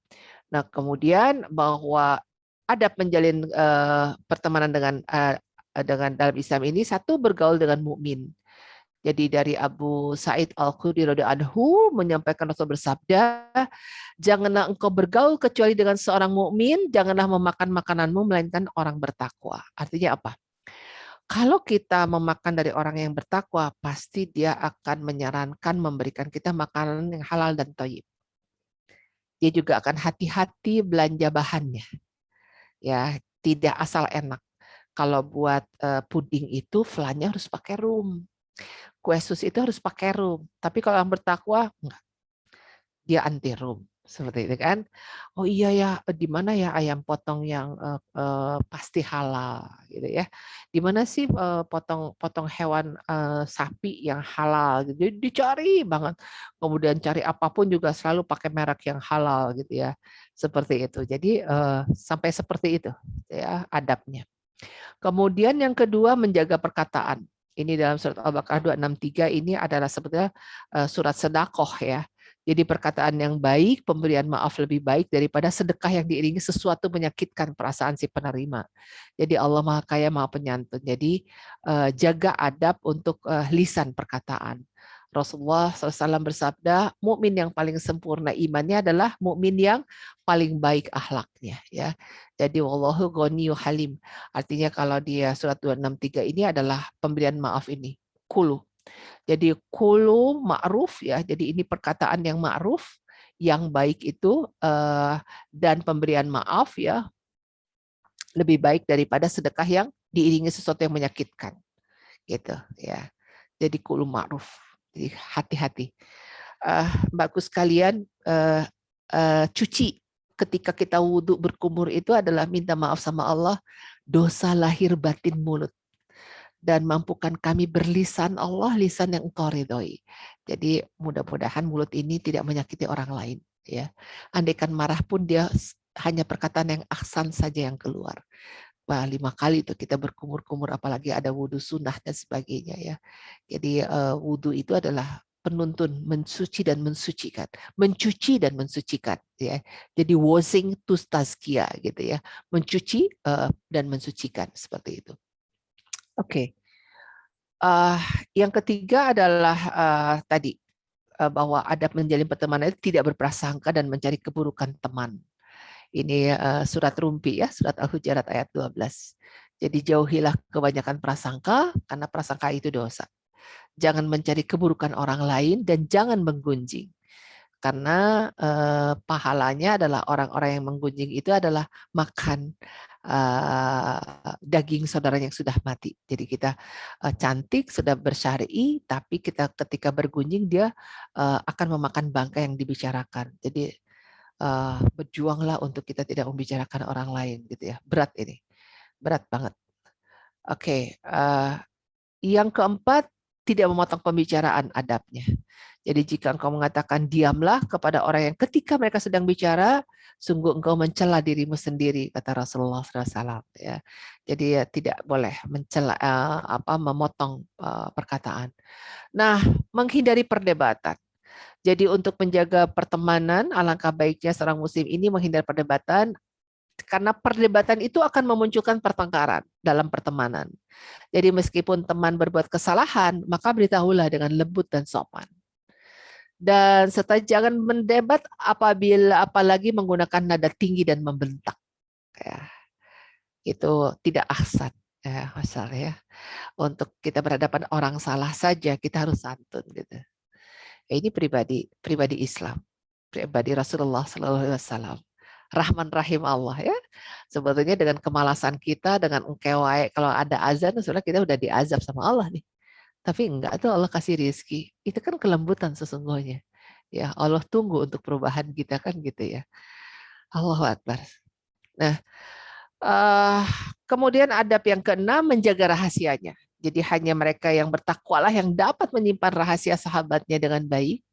Nah, kemudian bahwa adab menjalin pertemanan dengan dalam Islam ini, 1, bergaul dengan mukmin. Jadi dari Abu Sa'id Al-Khudri radhiyallahu anhu menyampaikan Rasul bersabda, janganlah engkau bergaul kecuali dengan seorang mukmin, janganlah memakan makananmu melainkan orang bertakwa. Artinya apa? Kalau kita memakan dari orang yang bertakwa, pasti dia akan menyarankan memberikan kita makanan yang halal dan thayyib. Dia juga akan hati-hati belanja bahannya. Ya, tidak asal enak. Kalau buat puding itu flannya harus pakai rum. Kue sus itu harus pakai rum. Tapi kalau yang bertakwa enggak. Dia anti rum. Seperti itu kan. Oh iya ya, di mana ya ayam potong yang pasti halal gitu ya. Di mana sih potong hewan sapi yang halal gitu. Jadi dicari banget. Kemudian cari apapun juga selalu pakai merek yang halal gitu ya. Seperti itu. Jadi sampai seperti itu ya adabnya. Kemudian yang kedua menjaga perkataan. Ini dalam surat Al-Baqarah 263 ini adalah sebetulnya surat sedekah ya. Jadi perkataan yang baik, pemberian maaf lebih baik daripada sedekah yang diiringi sesuatu menyakitkan perasaan si penerima. Jadi Allah Maha Kaya, Maha Penyantun. Jadi jaga adab untuk lisan perkataan. Rasulullah SAW bersabda, mukmin yang paling sempurna imannya adalah mukmin yang paling baik akhlaknya. Ya, jadi wallahu ghaniyyu halim. Artinya kalau dia surat 263 ini adalah pemberian maaf ini, kulu. Jadi kulu ma'ruf ya. Jadi ini perkataan yang ma'ruf, yang baik itu dan pemberian maaf ya lebih baik daripada sedekah yang diiringi sesuatu yang menyakitkan. Gitu ya. Jadi kulu ma'ruf. Jadi hati-hati. Mbakku sekalian, cuci ketika kita wudhu berkumur itu adalah minta maaf sama Allah, dosa lahir batin mulut. Dan mampukan kami berlisan Allah, lisan yang engkau ridhoi. Jadi mudah-mudahan mulut ini tidak menyakiti orang lain. Ya, andaikan marah pun dia hanya perkataan yang ahsan saja yang keluar. Wah, 5 kali itu kita berkumur-kumur, apalagi ada wudhu sunnah dan sebagainya ya. Jadi wudhu itu adalah penuntun mensuci dan mensucikan, mencuci dan mensucikan ya. Jadi washing to tazkiyah gitu ya, mencuci dan mensucikan seperti itu. Oke. Yang ketiga adalah tadi bahwa adab menjalin pertemanan itu tidak berprasangka dan mencari keburukan teman. Ini surat Rumpi ya, surat Al-Hujurat ayat 12. Jadi jauhilah kebanyakan prasangka, karena prasangka itu dosa. Jangan mencari keburukan orang lain dan jangan menggunjing. Karena pahalanya adalah orang-orang yang menggunjing itu adalah makan daging saudaranya yang sudah mati. Jadi kita cantik, sudah bersyar'i, tapi kita ketika bergunjing dia akan memakan bangkai yang dibicarakan. Jadi berjuanglah untuk kita tidak membicarakan orang lain gitu ya. Berat ini, berat banget. Oke, yang keempat, tidak memotong pembicaraan, adabnya. Jadi jika engkau mengatakan diamlah kepada orang yang ketika mereka sedang bicara, sungguh engkau mencela dirimu sendiri, kata Rasulullah SAW. Ya. Jadi ya, tidak boleh mencela, memotong perkataan. Nah, menghindari perdebatan. Jadi untuk menjaga pertemanan, alangkah baiknya seorang muslim ini menghindari perdebatan, karena perdebatan itu akan memunculkan pertengkaran dalam pertemanan. Jadi meskipun teman berbuat kesalahan, maka beritahulah dengan lembut dan sopan. Dan serta jangan mendebat apalagi menggunakan nada tinggi dan membentak. Ya, itu tidak ahsan. Ya, masalah ya. Untuk kita berhadapan orang salah saja, kita harus santun gitu. Ya, ini pribadi Islam, pribadi Rasulullah SAW. Rahman Rahim Allah ya. Sebetulnya dengan kemalasan kita, dengan engkewai, kalau ada azan, sebenarnya kita udah diazab sama Allah nih. Tapi enggak tuh Allah kasih rizki. Itu kan kelembutan sesungguhnya. Ya Allah tunggu untuk perubahan kita kan gitu ya. Allahu Akbar. Nah, kemudian adab yang keenam, menjaga rahasianya. Jadi hanya mereka yang bertakwalah yang dapat menyimpan rahasia sahabatnya dengan baik.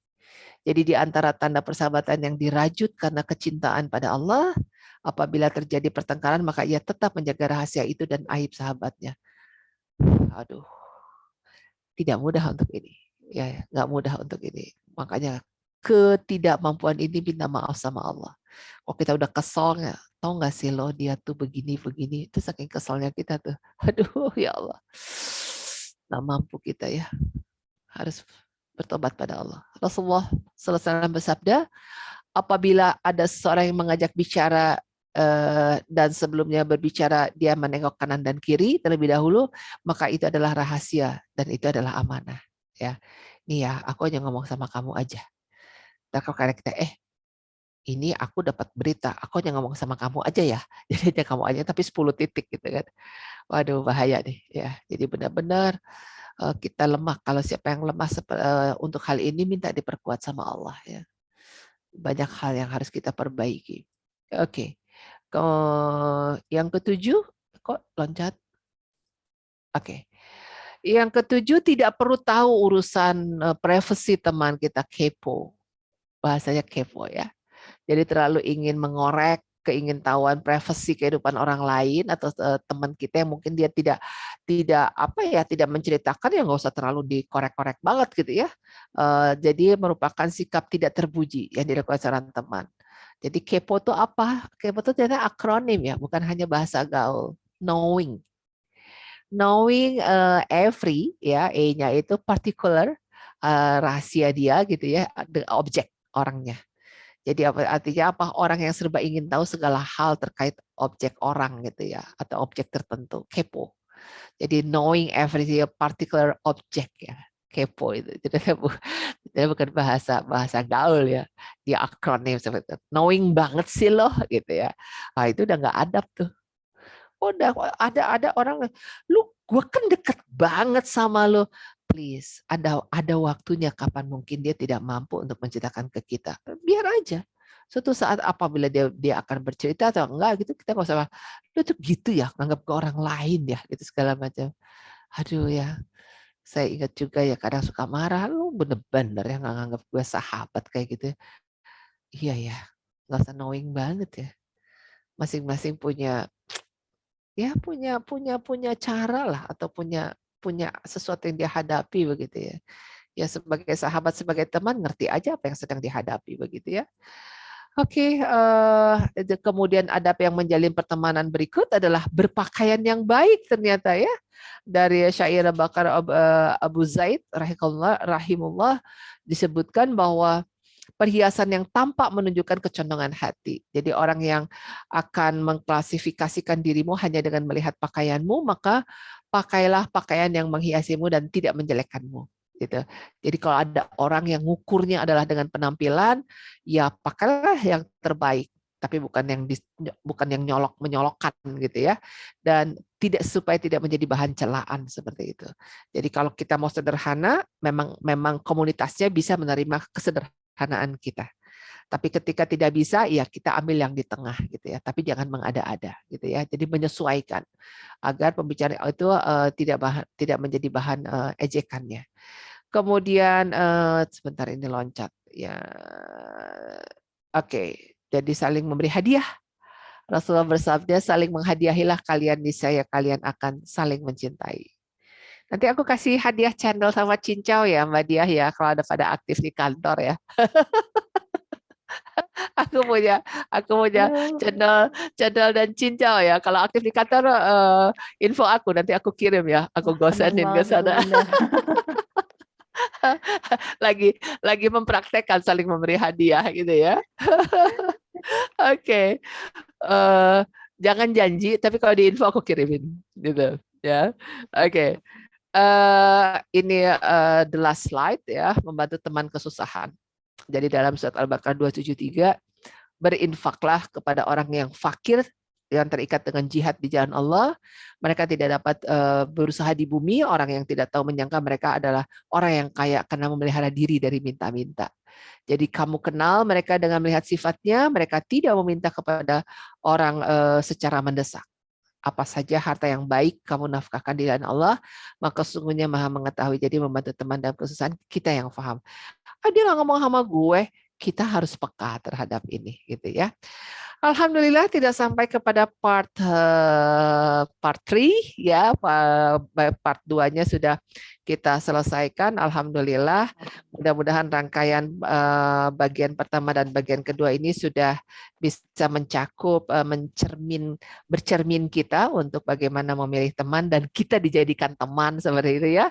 Jadi di antara tanda persahabatan yang dirajut karena kecintaan pada Allah, apabila terjadi pertengkaran maka ia tetap menjaga rahasia itu dan aib sahabatnya. Aduh, tidak mudah untuk ini. Ya, nggak mudah untuk ini. Makanya ketidakmampuan ini minta maaf sama Allah. Kok kita udah kesel, tau nggak sih lo dia tuh begini, itu saking keselnya kita tuh. Aduh ya Allah. Nggak mampu kita ya. Harus bertobat pada Allah. Rasulullah SAW bersabda, apabila ada seseorang yang mengajak bicara dan sebelumnya berbicara dia menengok kanan dan kiri terlebih dahulu, maka itu adalah rahasia dan itu adalah amanah. Ya, nih ya, aku hanya ngomong sama kamu aja. Dan kalau karena kita, ini aku dapat berita, aku hanya ngomong sama kamu aja ya. Jadi hanya kamu aja, tapi 10 titik gitu kan. Waduh, bahaya nih. Ya, jadi benar-benar kita lemah. Kalau siapa yang lemah untuk hal ini, minta diperkuat sama Allah. Ya. Banyak hal yang harus kita perbaiki. Oke. Yang ketujuh, kok loncat? Oke. Yang ketujuh, tidak perlu tahu urusan privasi teman kita, kepo. Bahasanya kepo ya. Jadi terlalu ingin mengorek keingintahuan privasi kehidupan orang lain atau teman kita yang mungkin dia tidak menceritakan, ya nggak usah terlalu dikorek-korek banget gitu ya. Jadi merupakan sikap tidak terpuji yang dilakukan seorang teman. Jadi kepo itu apa? Kepo itu ternyata akronim ya, bukan hanya bahasa gaul. Knowing every ya, E-nya itu particular, rahasia dia gitu ya, the object orangnya. Jadi artinya apa? Orang yang serba ingin tahu segala hal terkait objek orang gitu ya, atau objek tertentu, kepo. Jadi knowing every particular object ya, kepo itu. Jadi bukan bahasa gaul ya, dia akronim seperti itu. Knowing banget sih loh gitu ya. Ah itu udah nggak adab tuh. Udah ada orang, lu gue kan deket banget sama lo, please ada waktunya kapan mungkin dia tidak mampu untuk menceritakan ke kita, biar aja suatu saat apabila dia akan bercerita atau enggak gitu, kita nggak usah lu tuh gitu ya nganggap ke orang lain ya gitu segala macam. Aduh ya, saya ingat juga ya kadang suka marah, lu bener-bener ya nggak nganggap gue sahabat kayak gitu. Iya ya, nggak usah knowing banget ya, masing-masing punya cara lah, atau punya sesuatu yang dia hadapi begitu ya. Ya sebagai sahabat, sebagai teman, ngerti aja apa yang sedang dihadapi begitu ya. Oke, kemudian adab yang menjalin pertemanan berikut adalah berpakaian yang baik ternyata ya. Dari syair Bakar Abu Zaid rahimullah disebutkan bahwa perhiasan yang tampak menunjukkan kecondongan hati. Jadi orang yang akan mengklasifikasikan dirimu hanya dengan melihat pakaianmu, maka pakailah pakaian yang menghiasimu dan tidak menjelekkanmu. Gitu. Jadi kalau ada orang yang ngukurnya adalah dengan penampilan, ya pakailah yang terbaik, tapi bukan yang nyolok menyolokkan gitu ya. Dan supaya tidak menjadi bahan celaan seperti itu. Jadi kalau kita mau sederhana, memang komunitasnya bisa menerima kesederhanaan kita. Tapi ketika tidak bisa, ya kita ambil yang di tengah gitu ya. Tapi jangan mengada-ada gitu ya. Jadi menyesuaikan agar pembicaraan itu tidak menjadi bahan ejekannya. Kemudian sebentar ini loncat ya. Oke, jadi saling memberi hadiah. Rasulullah bersabda, saling menghadiahilah kalian, niscaya kalian akan saling mencintai. Nanti aku kasih hadiah cendol sama cincau ya Mbak Diah ya, kalau ada pada aktif di kantor ya. Aku punya cendol dan cincau ya. Kalau aktif di kantor info aku, nanti aku kirim ya. Aku gosenin ke sana. lagi mempraktekkan saling memberi hadiah gitu ya. Oke. Jangan janji, tapi kalau di info aku kirimin gitu ya. Oke. Ini the last slide ya, membantu teman kesusahan. Jadi dalam surat Al-Baqarah 273, berinfaklah kepada orang yang fakir, yang terikat dengan jihad di jalan Allah. Mereka tidak dapat berusaha di bumi. Orang yang tidak tahu menyangka mereka adalah orang yang kaya karena memelihara diri dari minta-minta. Jadi kamu kenal mereka dengan melihat sifatnya. Mereka tidak meminta kepada orang secara mendesak. Apa saja harta yang baik kamu nafkahkan di jalan Allah, maka sesungguhnya Maha mengetahui. Jadi membantu teman dalam kesusahan, kita yang paham. Dia nggak ngomong sama gue, kita harus peka terhadap ini gitu ya. Alhamdulillah tidak sampai kepada part 3 ya, part 2-nya sudah kita selesaikan. Alhamdulillah, mudah-mudahan rangkaian bagian pertama dan bagian kedua ini sudah bisa mencakup bercermin kita untuk bagaimana memilih teman dan kita dijadikan teman seperti itu ya.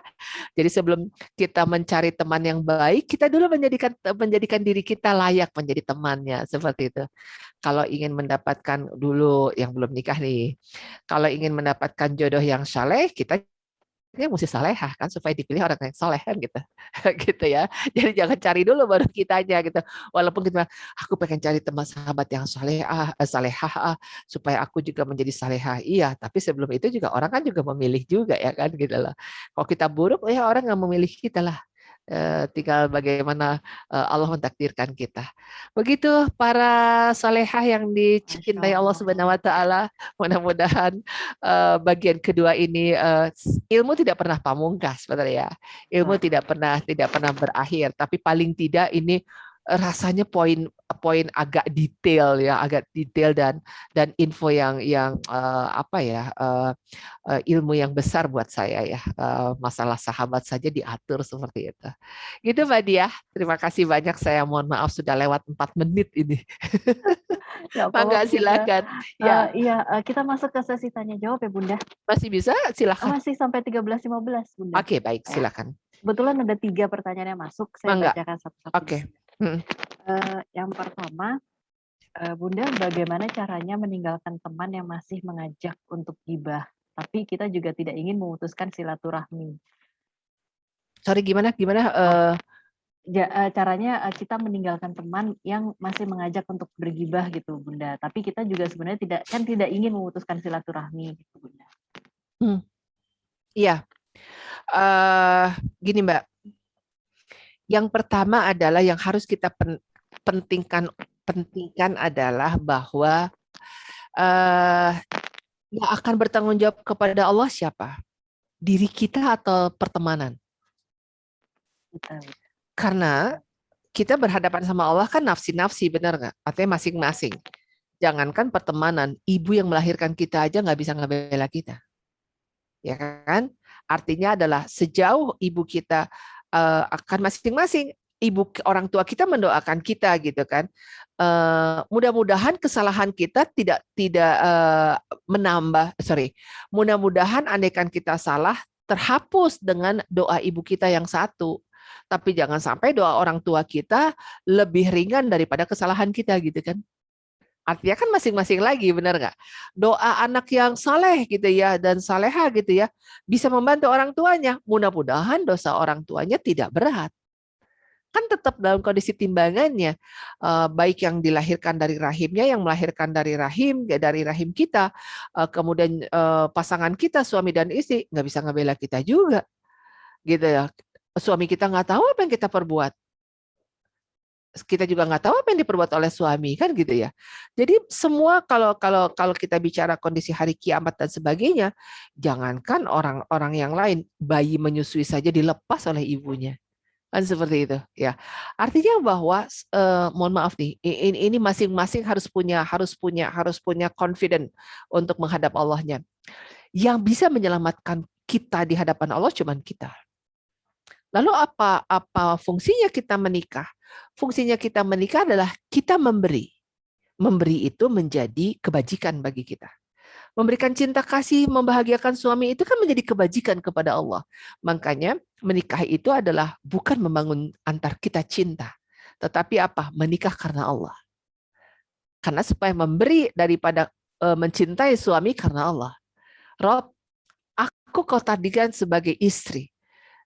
Jadi sebelum kita mencari teman yang baik, kita dulu menjadikan diri kita layak menjadi temannya seperti itu. Kalau ingin mendapatkan dulu yang belum nikah nih, kalau ingin mendapatkan jodoh yang saleh, kita mesti salehah kan supaya dipilih orang yang saleh kan gitu, gitu ya. Jadi jangan cari dulu baru kitanya gitu. Walaupun kita, aku pengen cari teman sahabat yang salehah supaya aku juga menjadi salehah. Iya, tapi sebelum itu juga orang kan juga memilih juga ya kan gitu loh. Kalau kita buruk ya orang nggak memilih kita lah. Tinggal bagaimana Allah mentakdirkan kita. Begitu para salehah yang dicintai Allah Subhanahu wa taala, mudah-mudahan bagian kedua ini ilmu tidak pernah pamungkas sebenarnya. Ilmu tidak pernah berakhir, tapi paling tidak ini rasanya poin agak detail dan info yang apa ya, ilmu yang besar buat saya ya. Masalah sahabat saja diatur seperti itu. Gitu Mbak Diah. Terima kasih banyak. Saya mohon maaf sudah lewat 4 menit ini. Mangga silakan. Ya. Kita masuk ke sesi tanya jawab ya Bunda. Masih bisa? Silakan. Masih sampai 13.15 Bunda. Oke, baik, silakan. Kebetulan ada 3 pertanyaan yang masuk. Saya bacakan satu-satu. Oke. Yang pertama, Bunda, bagaimana caranya meninggalkan teman yang masih mengajak untuk gibah, tapi kita juga tidak ingin memutuskan silaturahmi? Sorry, gimana? Caranya kita meninggalkan teman yang masih mengajak untuk bergibah gitu, Bunda. Tapi kita juga sebenarnya tidak ingin memutuskan silaturahmi gitu, Bunda. Iya. Gini, Mbak. Yang pertama adalah yang harus kita pentingkan adalah bahwa yang akan bertanggung jawab kepada Allah siapa? Diri kita atau pertemanan? Karena kita berhadapan sama Allah kan nafsi-nafsi, benar nggak? Artinya masing-masing. Jangankan pertemanan, ibu yang melahirkan kita aja nggak bisa ngebela kita. Ya kan? Artinya adalah sejauh ibu kita akan masing-masing, orang tua kita mendoakan kita gitu kan. Mudah-mudahan kesalahan kita tidak mudah-mudahan andaikan kita salah terhapus dengan doa ibu kita yang satu. Tapi jangan sampai doa orang tua kita lebih ringan daripada kesalahan kita gitu kan. Artinya kan masing-masing lagi, benar nggak? Doa anak yang saleh gitu ya dan saleha gitu ya bisa membantu orang tuanya. Mudah-mudahan dosa orang tuanya tidak berat. Kan tetap dalam kondisi timbangannya, baik yang dilahirkan dari rahimnya, yang melahirkan dari rahim kita, kemudian pasangan kita, suami dan istri, nggak bisa ngebela kita juga, gitu ya. Suami kita nggak tahu apa yang kita perbuat, kita juga nggak tahu apa yang diperbuat oleh suami, kan gitu ya. Jadi semua kalau kita bicara kondisi hari kiamat dan sebagainya, jangankan orang-orang yang lain, bayi menyusui saja dilepas oleh ibunya. Kan seperti itu ya. Artinya bahwa mohon maaf nih, ini masing-masing harus punya confident untuk menghadap Allahnya. Yang bisa menyelamatkan kita di hadapan Allah cuman kita. Lalu apa fungsinya kita menikah? Fungsinya kita menikah adalah kita memberi. Memberi itu menjadi kebajikan bagi kita. Memberikan cinta kasih, membahagiakan suami itu kan menjadi kebajikan kepada Allah. Makanya menikah itu adalah bukan membangun antar kita cinta, tetapi apa? Menikah karena Allah. Karena supaya memberi daripada mencintai suami karena Allah. Rob, aku kau tadikan sebagai istri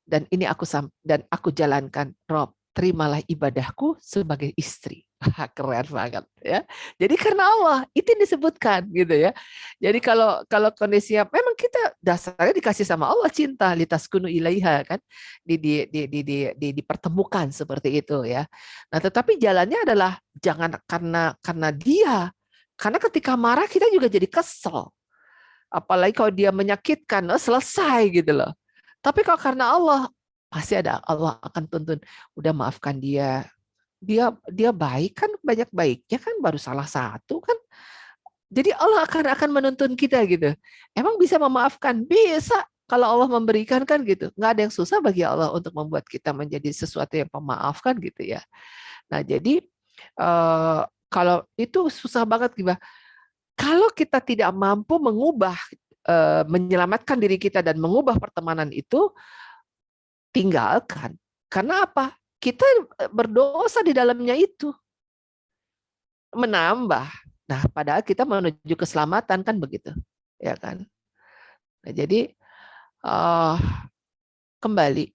dan ini aku jalankan. Rob, terimalah ibadahku sebagai istri. Keren banget ya. Jadi karena Allah itu disebutkan gitu ya. Jadi kalau kondisinya memang kita dasarnya dikasih sama Allah cinta, litaskunu ilaiha kan, dipertemukan seperti itu ya. Nah tetapi jalannya adalah jangan karena dia, karena ketika marah kita juga jadi kesel. Apalagi kalau dia menyakitkan, selesai gitu loh. Tapi kalau karena Allah pasti ada, Allah akan tuntun. Udah maafkan dia. Dia baik kan, banyak baiknya kan, baru salah satu kan. Jadi Allah akan menuntun kita gitu. Emang bisa memaafkan? Bisa kalau Allah memberikan kan gitu. Nggak ada yang susah bagi Allah untuk membuat kita menjadi sesuatu yang pemaaf kan gitu ya. Nah jadi kalau itu susah banget gimana? Kalau kita tidak mampu mengubah, menyelamatkan diri kita dan mengubah pertemanan itu, tinggalkan. Karena apa? Kita berdosa di dalamnya itu. Menambah. Nah, padahal kita menuju keselamatan kan begitu. Ya kan? Nah, jadi kembali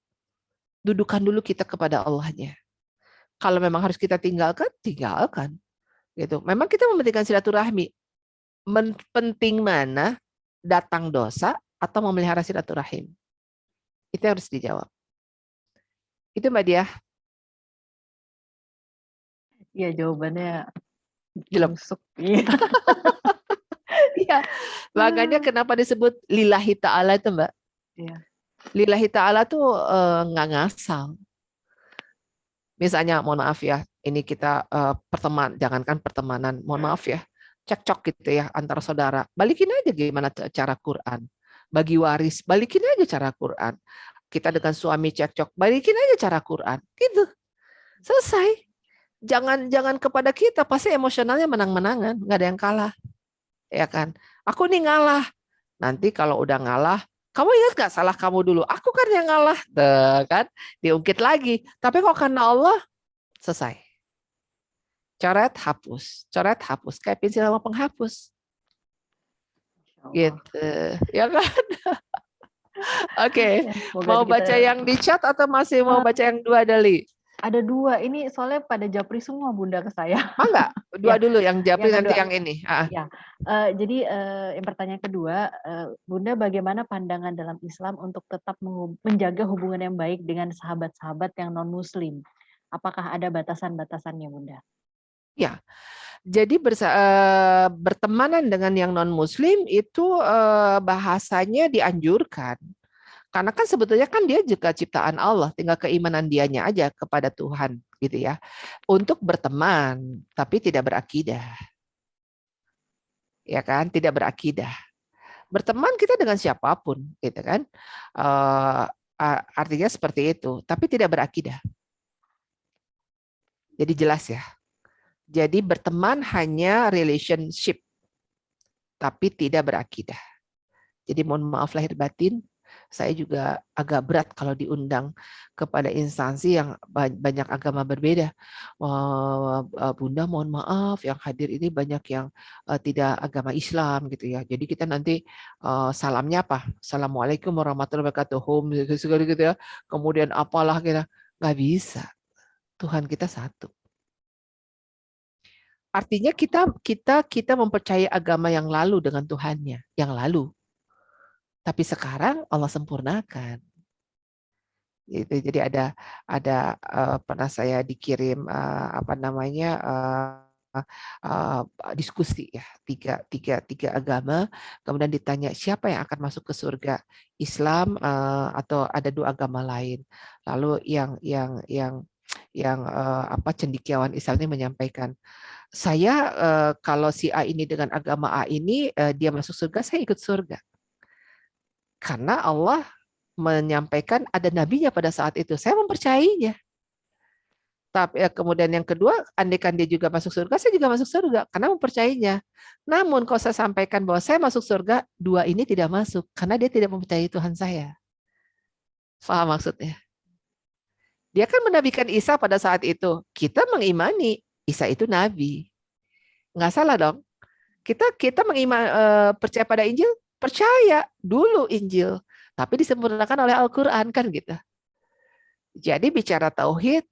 dudukan dulu kita kepada Allahnya. Kalau memang harus kita tinggalkan, tinggalkan. Gitu. Memang kita mementingkan silaturahmi. Penting mana datang dosa atau memelihara silaturahim? Itu harus dijawab. Itu Mbak Diah. Iya, jawabannya Jelek. busuk. Iya. Iya. Makanya kenapa disebut lillahi ta'ala itu Mbak? Iya. Lillahi ta'ala tuh nggak ngasal. Misalnya, mohon maaf ya, ini kita jangankan pertemanan, mohon maaf ya, cekcok gitu ya antara saudara. Balikin aja gimana cara Quran. Bagi waris, balikin aja cara Quran. Kita dengan suami cekcok, balikin aja cara Quran. Gitu. Selesai. Jangan kepada kita, pasti emosionalnya menang-menangan, nggak ada yang kalah. Ya kan? Aku nih ngalah. Nanti kalau udah ngalah, kamu ingat nggak salah kamu dulu? Aku kan yang ngalah. Kan? Diungkit lagi. Tapi kok karena Allah, selesai. Coret, hapus. Coret, hapus. Kayak pensil sama penghapus. Gitu. Ya kan? Oke. Mau baca yang di chat atau masih mau baca yang dua Dali? Ada dua, ini soalnya pada japri semua Bunda ke saya. Enggak, dua dulu yang japri yang nanti kedua. yang ini. Ya, jadi yang pertanyaan kedua, Bunda bagaimana pandangan dalam Islam untuk tetap menjaga hubungan yang baik dengan sahabat-sahabat yang non-Muslim? Apakah ada batasan-batasannya Bunda? Ya, jadi bertemanan dengan yang non-Muslim itu bahasanya dianjurkan. Karena kan sebetulnya kan dia juga ciptaan Allah, tinggal keimanan dianya aja kepada Tuhan gitu ya. Untuk berteman, tapi tidak berakidah. Ya kan, tidak berakidah. Berteman kita dengan siapapun gitu kan. Artinya seperti itu, tapi tidak berakidah. Jadi jelas ya. Jadi berteman hanya relationship, tapi tidak berakidah. Jadi mohon maaf lahir batin, Saya juga agak berat kalau diundang kepada instansi yang banyak agama berbeda. Bunda mohon maaf, yang hadir ini banyak yang tidak agama Islam gitu ya. Jadi kita nanti salamnya apa? Assalamualaikum warahmatullahi wabarakatuh. Segala gitu ya. Kemudian apalah kita, nggak bisa. Tuhan kita satu. Artinya kita mempercayai agama yang lalu dengan Tuhannya, yang lalu. Tapi sekarang Allah sempurnakan. Gitu. Jadi pernah saya dikirim diskusi ya tiga agama, kemudian ditanya siapa yang akan masuk ke surga, Islam atau ada dua agama lain. Lalu yang cendekiawan Islam ini menyampaikan, saya kalau si A ini dengan agama A ini dia masuk surga, saya ikut surga. Karena Allah menyampaikan ada nabinya pada saat itu. Saya mempercayainya. Tapi kemudian yang kedua, andaikan dia juga masuk surga, saya juga masuk surga karena mempercayainya. Namun kalau saya sampaikan bahwa saya masuk surga, dua ini tidak masuk karena dia tidak mempercayai Tuhan saya. Paham maksudnya? Dia kan menabikan Isa pada saat itu. Kita mengimani Isa itu nabi. Nggak salah dong. Kita percaya pada Injil, percaya dulu Injil, tapi disempurnakan oleh Al-Quran kan gitu. Jadi bicara tauhid,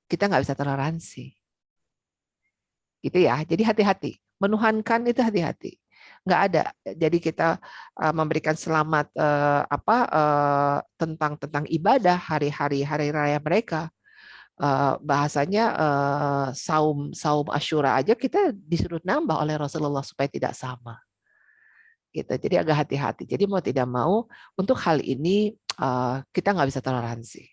kita nggak bisa toleransi. Gitu ya. Jadi hati-hati. Menuhankan itu hati-hati. Nggak ada. Jadi kita memberikan selamat tentang ibadah hari raya mereka. Bahasanya saum Asyura aja kita disuruh nambah oleh Rasulullah supaya tidak sama. Gitu. Jadi agak hati-hati. Jadi mau tidak mau untuk hal ini kita nggak bisa toleransi.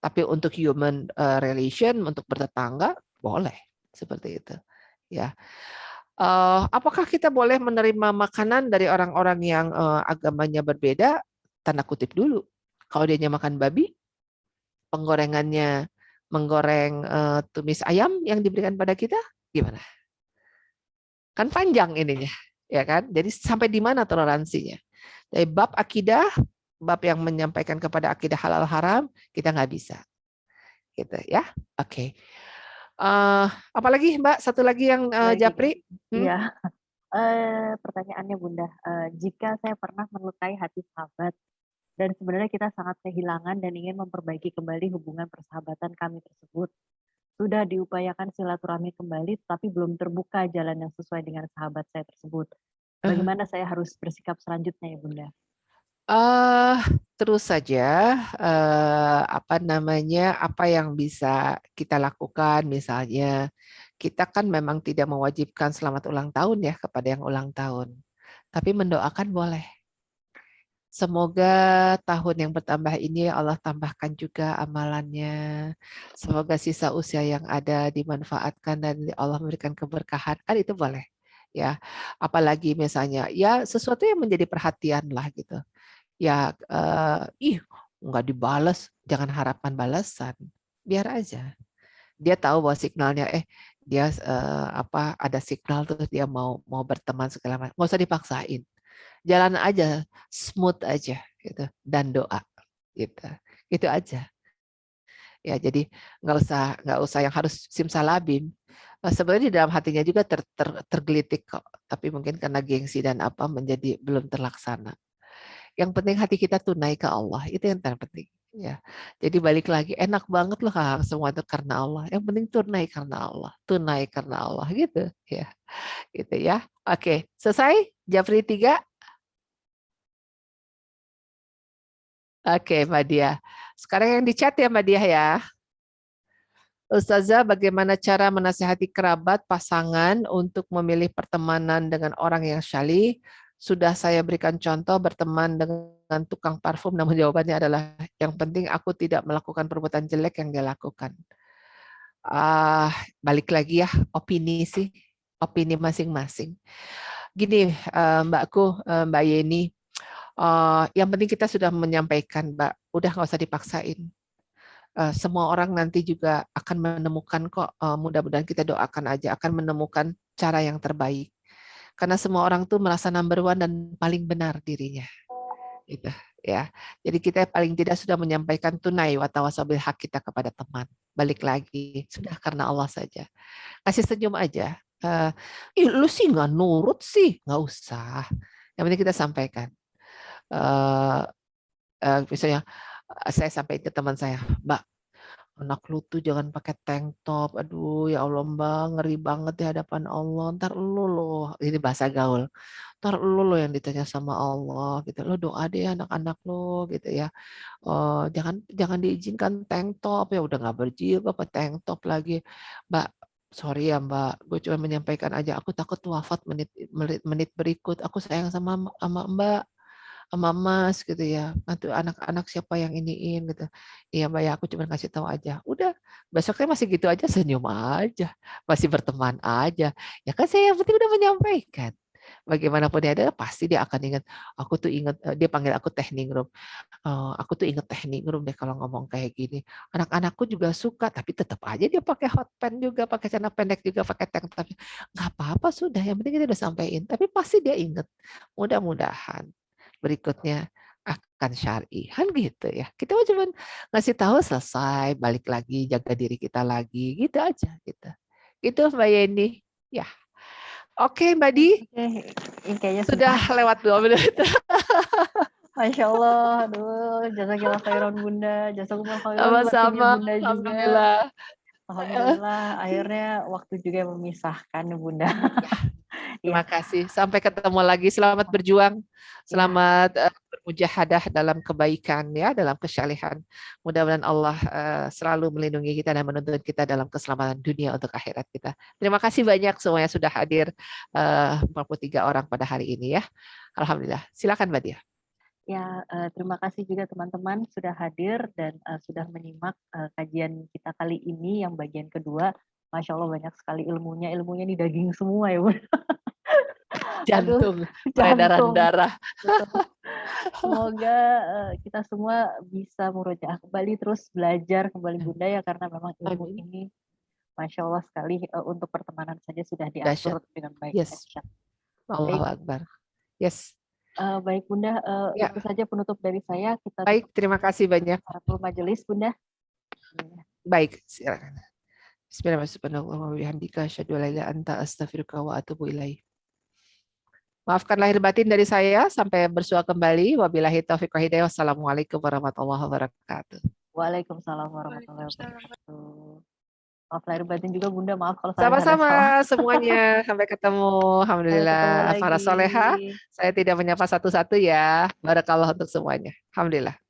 Tapi untuk human relation, untuk bertetangga boleh seperti itu. Ya. Apakah kita boleh menerima makanan dari orang-orang yang agamanya berbeda? Tanda kutip dulu. Kalau dia makan babi, penggorengannya menggoreng tumis ayam yang diberikan pada kita, gimana? Kan panjang ininya, ya kan? Jadi sampai di mana toleransinya? Dari bab akidah, bab yang menyampaikan kepada akidah halal haram, kita nggak bisa. Gitu ya. Oke. Apalagi Mbak? Satu lagi yang Japri? Iya. Pertanyaannya Bunda, jika saya pernah melukai hati sahabat dan sebenarnya kita sangat kehilangan dan ingin memperbaiki kembali hubungan persahabatan kami tersebut, sudah diupayakan silaturahmi kembali, tapi belum terbuka jalan yang sesuai dengan sahabat saya tersebut. Bagaimana saya harus bersikap selanjutnya ya Bunda? Terus saja apa yang bisa kita lakukan, misalnya kita kan memang tidak mewajibkan selamat ulang tahun ya kepada yang ulang tahun, tapi mendoakan boleh. Semoga tahun yang bertambah ini Allah tambahkan juga amalannya. Semoga sisa usia yang ada dimanfaatkan dan Allah memberikan keberkahan. Kan itu boleh. Ya, apalagi misalnya ya sesuatu yang menjadi perhatian lah gitu. Ya nggak dibalas, jangan harapkan balasan. Biar aja. Dia tahu bahwa signalnya dia ada signal terus dia mau berteman segala macam. Nggak usah dipaksain. Jalan aja, smooth aja gitu, dan doa gitu. Itu aja. Ya, jadi nggak usah yang harus simsalabim. Sebenarnya di dalam hatinya juga tergelitik kok, tapi mungkin karena gengsi dan apa menjadi belum terlaksana. Yang penting hati kita tunai ke Allah, itu yang terpenting. Ya, jadi balik lagi, enak banget loh Kang, semua itu karena Allah. Yang penting tunai karena Allah gitu ya, gitu ya. Oke, selesai. Japri 3. Oke, Mbak Dia. Sekarang yang di chat ya Mbak Dia ya. Ustazah, bagaimana cara menasihati kerabat pasangan untuk memilih pertemanan dengan orang yang syalih? Sudah saya berikan contoh berteman dengan tukang parfum, namun jawabannya adalah yang penting aku tidak melakukan perbuatan jelek yang dia lakukan. Balik lagi ya, opini masing-masing. Gini, Mbak Yeni, yang penting kita sudah menyampaikan, Mbak, udah nggak usah dipaksain. Semua orang nanti juga akan menemukan kok, mudah-mudahan kita doakan aja, akan menemukan cara yang terbaik. Karena semua orang tuh merasa number one dan paling benar dirinya. Gitu. ya. Jadi kita paling tidak sudah menyampaikan tunai wa tawasau bil haq kita kepada teman. Balik lagi, sudah karena Allah saja. Kasih senyum aja. Ih, lu sih nggak nurut sih, nggak usah. Yang penting kita sampaikan. Misalnya saya sampaikan ke teman saya, Mbak, anak lu tuh jangan pakai tank top. Aduh, ya Allah Mbak, ngeri banget di hadapan Allah. Ntar lu loh, ini bahasa gaul. Ntar lu loh yang ditanya sama Allah gitu. Lo doa deh anak-anak lo gitu ya. Jangan jangan diizinkan tank top ya, udah nggak berjilbab apa tank top lagi. Mbak, sorry ya Mbak, gue cuma menyampaikan aja. Aku takut wafat menit berikut. Aku sayang sama Mbak, sama Mas gitu ya. Nanti anak-anak siapa yang iniin gitu. Iya Mbak ya, aku cuma kasih tahu aja. Udah, besoknya masih gitu aja, senyum aja, masih berteman aja. Ya kan saya yang penting udah menyampaikan. Bagaimanapun dia ada, pasti dia akan ingat. Aku tuh ingat, dia panggil aku teknik room. Aku tuh inget teknik room deh kalau ngomong kayak gini. Anak-anakku juga suka, tapi tetap aja dia pakai hot pants juga, pakai celana pendek juga, pakai tank top. Nggak apa-apa sudah, yang penting kita udah sampein. Tapi pasti dia inget. Mudah-mudahan berikutnya akan syar'i, kan gitu ya. Kita cuma ngasih tahu, selesai, balik lagi, jaga diri kita lagi, gitu aja gitu. Gitu Mbak Yeni. Ya. Oke Mbak Di, Oke, ini kayaknya sudah lewat 2 menit. Masya Allah, aduh, jazakillah khairan Bunda, jazakumullah khairan waktunya Sama-sama, Bunda juga. alhamdulillah. Alhamdulillah, akhirnya waktu juga yang memisahkan Bunda. Terima kasih. Sampai ketemu lagi. Selamat berjuang. Selamat bermujahadah dalam kebaikan ya, dalam kesyalihan. Mudah-mudahan Allah selalu melindungi kita dan menuntun kita dalam keselamatan dunia untuk akhirat kita. Terima kasih banyak semuanya sudah hadir 43 orang pada hari ini ya. Alhamdulillah. Silakan Mbak Dia. Ya, terima kasih juga teman-teman sudah hadir dan sudah menyimak kajian kita kali ini yang bagian kedua. Masya Allah banyak sekali ilmunya di daging semua ya Bunda. Jantung, peredaran darah. Semoga kita semua bisa murojaah kembali, terus belajar kembali Bunda ya, karena memang ilmu ini Masya Allah sekali, untuk pertemanan saja sudah diatur dengan baik. Yes. Allahu Akbar. Yes. Baik Bunda, itu saja penutup dari saya. Kita baik, terima kasih banyak. Paratul majelis Bunda. Baik, silakan. Bismillahirrahmanirrahim. Maafkan lahir batin dari saya, sampai bersua kembali. Wabillahi taufiq wa hidayah. Wassalamualaikum warahmatullahi wabarakatuh. Waalaikumsalam warahmatullahi wabarakatuh. Maaf lahir batin juga Bunda, maaf kalau saya sama-sama semuanya. Sampai ketemu. Alhamdulillah. Para soleha, saya tidak menyapa satu-satu ya. Barakallah untuk semuanya. Alhamdulillah.